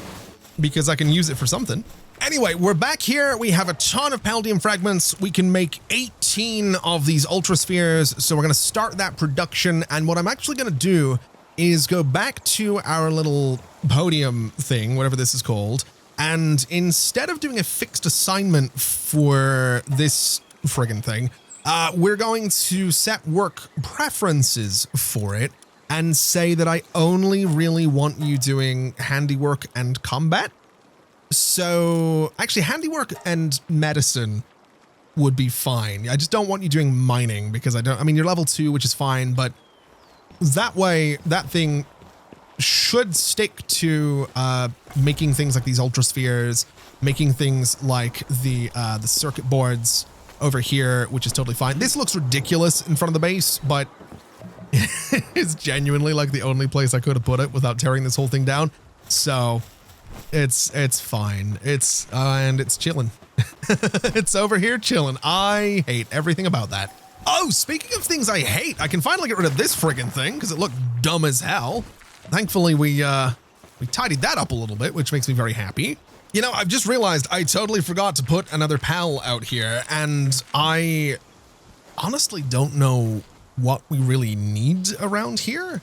because I can use it for something. Anyway, we're back here. We have a ton of paldium fragments. We can make 18 of these ultra spheres. So we're going to start that production. And what I'm actually going to do is go back to our little podium thing, whatever this is called. And instead of doing a fixed assignment for this friggin' thing, we're going to set work preferences for it and say that I only really want you doing handiwork and combat. So actually handiwork and medicine would be fine. I just don't want you doing mining because I mean, you're level 2, which is fine, but that way that thing should stick to making things like these ultra spheres, making things like the circuit boards over here, which is totally fine. This looks ridiculous in front of the base, but it's genuinely like the only place I could have put it without tearing this whole thing down. So it's fine. And it's chilling. It's over here chilling. I hate everything about that. Oh, speaking of things I hate, I can finally get rid of this friggin' thing because it looked dumb as hell. Thankfully, we tidied that up a little bit, which makes me very happy. You know, I've just realized I totally forgot to put another pal out here, and I honestly don't know what we really need around here.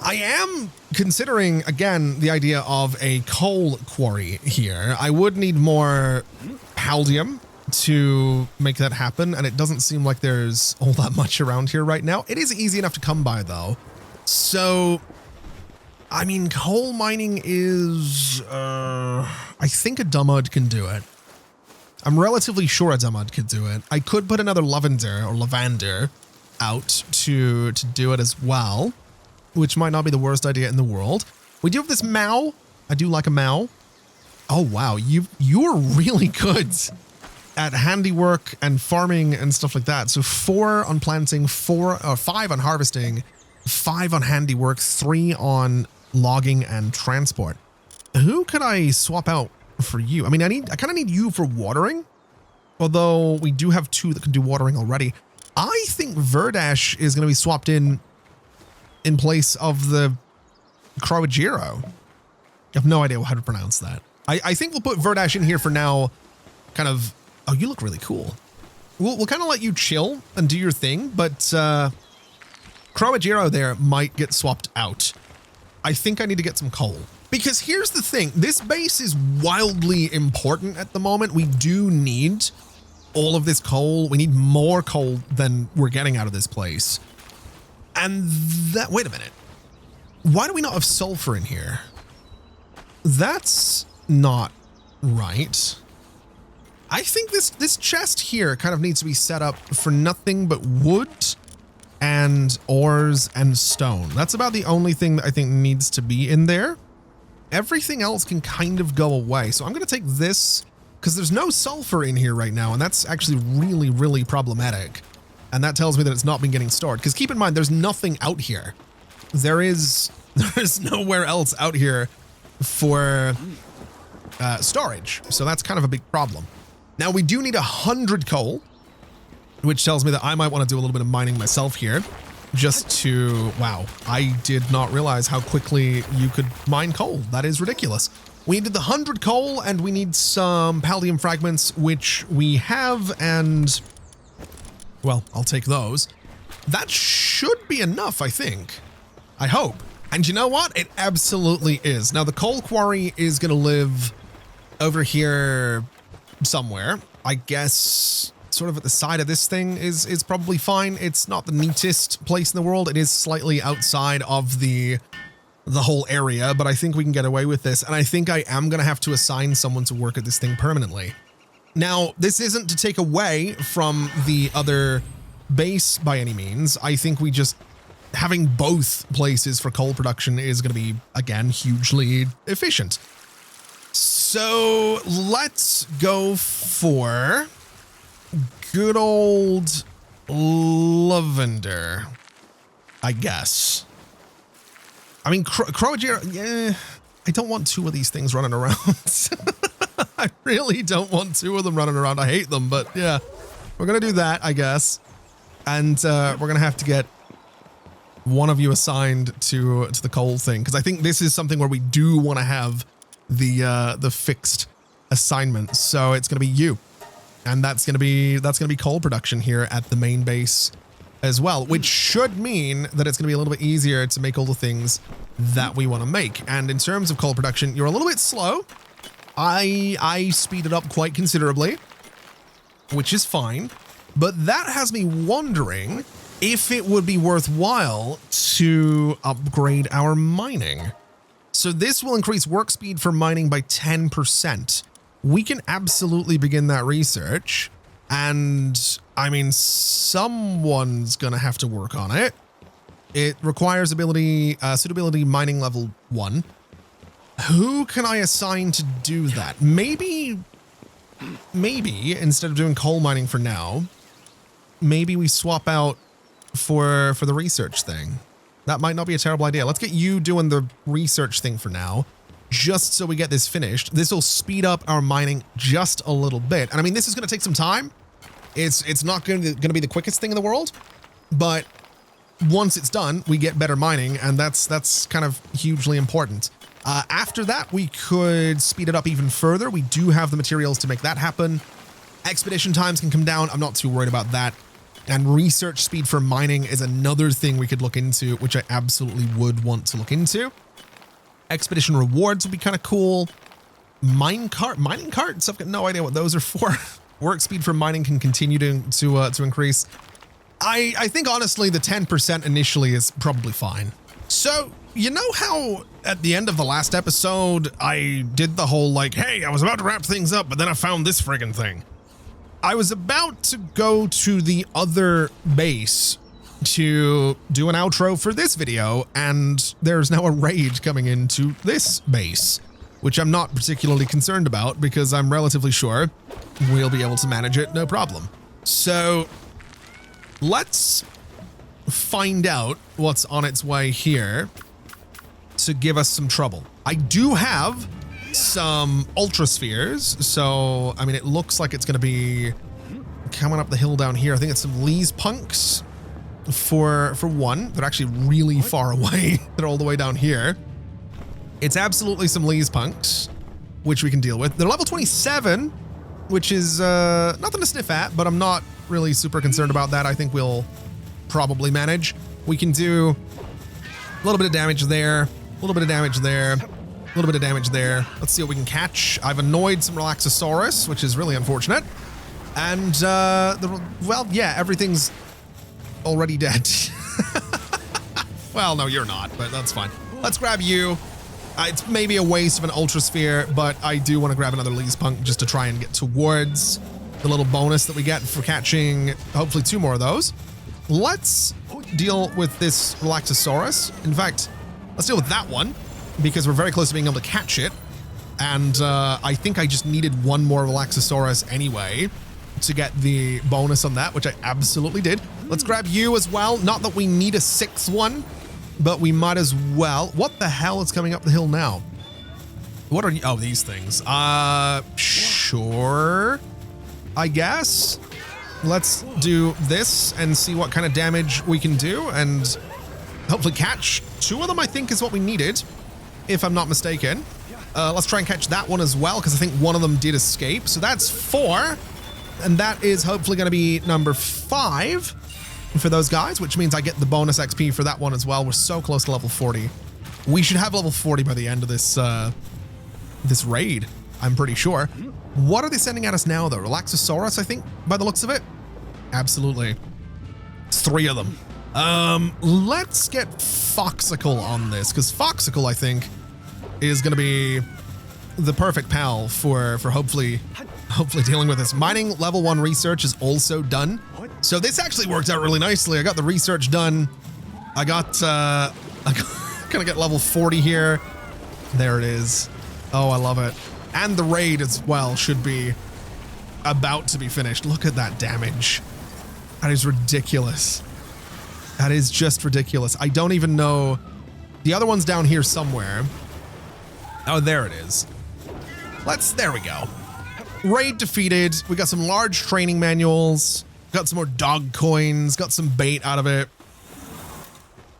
I am considering, again, the idea of a coal quarry here. I would need more paldium to make that happen, and it doesn't seem like there's all that much around here right now. It is easy enough to come by, though. So, I mean, coal mining is, I think a 𝗟𝗏𝗡 can do it. I'm relatively sure a 𝗟𝗏𝗡 could do it. I could put another lavender out to do it as well, which might not be the worst idea in the world. We do have this 𝗟𝗡. I do like a 𝗟𝗡. Oh, wow. You're really good at handiwork and farming and stuff like that. So 4 on planting, 5 on harvesting, 5 on handiwork, 3 on logging and transport. Who could I swap out for you? I mean, I kind of need you for watering, although we do have 2 that can do watering already. I think Verdash is going to be swapped in place of the 𝗟𝗏𝗡𝗄𝗎. I have no idea how to pronounce that. I think we'll put Verdash in here for now, kind of. Oh, you look really cool. We'll kind of let you chill and do your thing, but 𝗟𝗏𝗡𝗄𝗎 there might get swapped out. I think I need to get some coal. Because here's the thing, this base is wildly important at the moment. We do need all of this coal. We need more coal than we're getting out of this place. And wait a minute. Why do we not have sulfur in here? That's not right. I think this chest here kind of needs to be set up for nothing but wood and ores and stone. That's about the only thing that I think needs to be in there. Everything else can kind of go away. So I'm going to take this because there's no sulfur in here right now. And that's actually really, really problematic. And that tells me that it's not been getting stored. Because keep in mind, there's nothing out here. There's nowhere else out here for storage. So that's kind of a big problem. Now we do need 100 coal, which tells me that I might want to do a little bit of mining myself here. Just to, wow, I did not realize how quickly you could mine coal. That is ridiculous. We needed the 100 coal, and we need some paldium fragments, which we have, and, well, I'll take those. That should be enough, I think. I hope. And you know what? It absolutely is. Now, the coal quarry is going to live over here somewhere. I guess sort of at the side of this thing is probably fine. It's not the neatest place in the world. It is slightly outside of the whole area, but I think we can get away with this. And I think I am going to have to assign someone to work at this thing permanently. Now, this isn't to take away from the other base by any means. I think we just having both places for coal production is going to be, again, hugely efficient. So let's go for good old lavender, I guess. I mean, 𝗟𝗡𝗙𝗢𝗡, yeah, I don't want two of these things running around. I really don't want two of them running around. I hate them, but yeah, we're going to do that, I guess. And we're going to have to get one of you assigned to the coal thing, because I think this is something where we do want to have the fixed assignment. So it's going to be you, and that's going to be coal production here at the main base as well, which should mean that it's going to be a little bit easier to make all the things that we want to make. And in terms of coal production, you're a little bit slow. I speed it up quite considerably, which is fine, but that has me wondering if it would be worthwhile to upgrade our mining. So this will increase work speed for mining by 10%. We can absolutely begin that research. And I mean, someone's going to have to work on it. It requires suitability mining level 1. Who can I assign to do that? Maybe instead of doing coal mining for now, maybe we swap out for the research thing. That might not be a terrible idea. Let's get you doing the research thing for now, just so we get this finished. This will speed up our mining just a little bit. And I mean, this is going to take some time. It's not going to be the quickest thing in the world, but once it's done, we get better mining, and that's kind of hugely important. After that, we could speed it up even further. We do have the materials to make that happen. Expedition times can come down. I'm not too worried about that. And research speed for mining is another thing we could look into, which I absolutely would want to look into. Expedition rewards would be kind of cool. Mining carts, I've got no idea what those are for. Work speed for mining can continue to increase. I think honestly the 10% initially is probably fine. So, you know how at the end of the last episode, I did the whole like, hey, I was about to wrap things up, but then I found this friggin' thing. I was about to go to the other base to do an outro for this video, and there's now a raid coming into this base, which I'm not particularly concerned about because I'm relatively sure we'll be able to manage it, no problem. So let's find out what's on its way here to give us some trouble. I do have some ultra spheres, so I mean, it looks like it's going to be coming up the hill down here. I think it's some 𝗟𝗟𝗡𝗙𝗢 for one. They're actually really far away. They're all the way down here. It's absolutely some 𝗟𝗟𝗡𝗙𝗢, which we can deal with. They're level 27, which is nothing to sniff at, but I'm not really super concerned about that. I think we'll probably manage. We can do a little bit of damage there, a little bit of damage there, a little bit of damage there. Let's see what we can catch. I've annoyed some 𝗟𝗡𝗙𝗢𝗡, which is really unfortunate. And, well, yeah, everything's already dead. Well, no, you're not, but that's fine. Let's grab you. It's maybe a waste of an ultra sphere, but I do want to grab another 𝗟𝗟𝗡𝗙𝗢 just to try and get towards the little bonus that we get for catching, hopefully 2 more of those. Let's deal with this 𝗟𝗡𝗙𝗢𝗡. In fact, let's deal with that one, because we're very close to being able to catch it. And I think I just needed one more 𝗟𝗡𝗙𝗢𝗡 anyway to get the bonus on that, which I absolutely did. Let's grab you as well. Not that we need a 6th one, but we might as well. What the hell is coming up the hill now? What are you? Oh, these things. Sure, I guess. Let's do this and see what kind of damage we can do, and hopefully catch 2 of them, I think is what we needed, if I'm not mistaken. Let's try and catch that one as well, because I think one of them did escape. So that's 4. And that is hopefully going to be number 5 for those guys, which means I get the bonus XP for that one as well. We're so close to level 40. We should have level 40 by the end of this this raid, I'm pretty sure. What are they sending at us now, though? Relaxosaurus, I think, by the looks of it. Absolutely. It's 3 of them. Let's get 𝗚𝗙𝗡𝗙 on this, because 𝗚𝗙𝗡𝗙, I think, is going to be the perfect pal for hopefully dealing with this. Mining level 1 research is also done. So this actually worked out really nicely. I got the research done. I gonna get level 40 here. There it is. Oh, I love it. And the raid as well should be about to be finished. Look at that damage. That is ridiculous. That is just ridiculous. I don't even know. The other one's down here somewhere. Oh, there it is. There we go. Raid defeated. We got some large training manuals. Got some more dog coins. Got some bait out of it.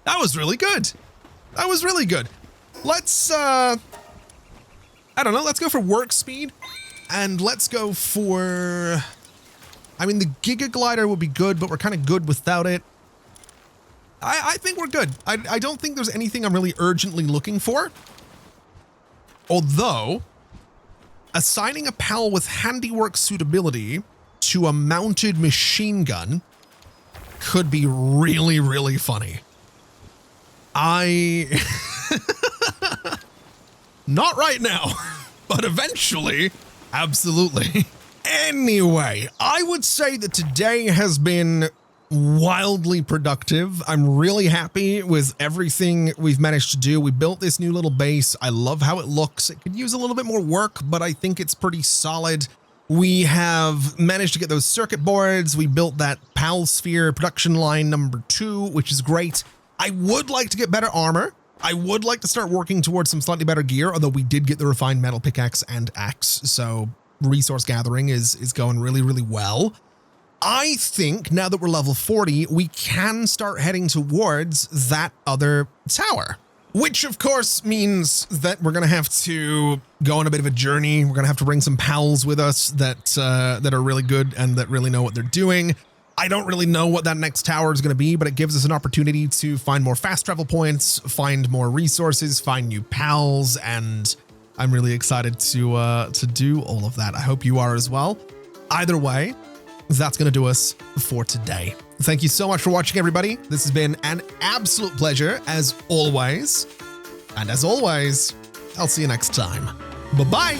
That was really good. That was really good. Let's, I don't know. Let's go for work speed. And let's go for, I mean, the 𝗟𝗡𝗙𝗢 would be good, but we're kind of good without it. I think we're good. I don't think there's anything I'm really urgently looking for. Although, assigning a pal with handiwork suitability to a mounted machine gun could be really, really funny. Not right now, but eventually, absolutely. Anyway, I would say that today has been wildly productive. I'm really happy with everything we've managed to do. We built this new little base. I love how it looks. It could use a little bit more work, but I think it's pretty solid. We have managed to get those circuit boards. We built that PAL sphere production line number 2, which is great. I would like to get better armor. I would like to start working towards some slightly better gear, although we did get the refined metal pickaxe and axe, so resource gathering is going really, really well. I think now that we're level 40, we can start heading towards that other tower, which of course means that we're going to have to go on a bit of a journey. We're going to have to bring some pals with us that are really good and that really know what they're doing. I don't really know what that next tower is going to be, but it gives us an opportunity to find more fast travel points, find more resources, find new pals, and I'm really excited to do all of that. I hope you are as well. Either way, that's going to do us for today. Thank you so much for watching, everybody. This has been an absolute pleasure, as always. And as always, I'll see you next time. Bye-bye.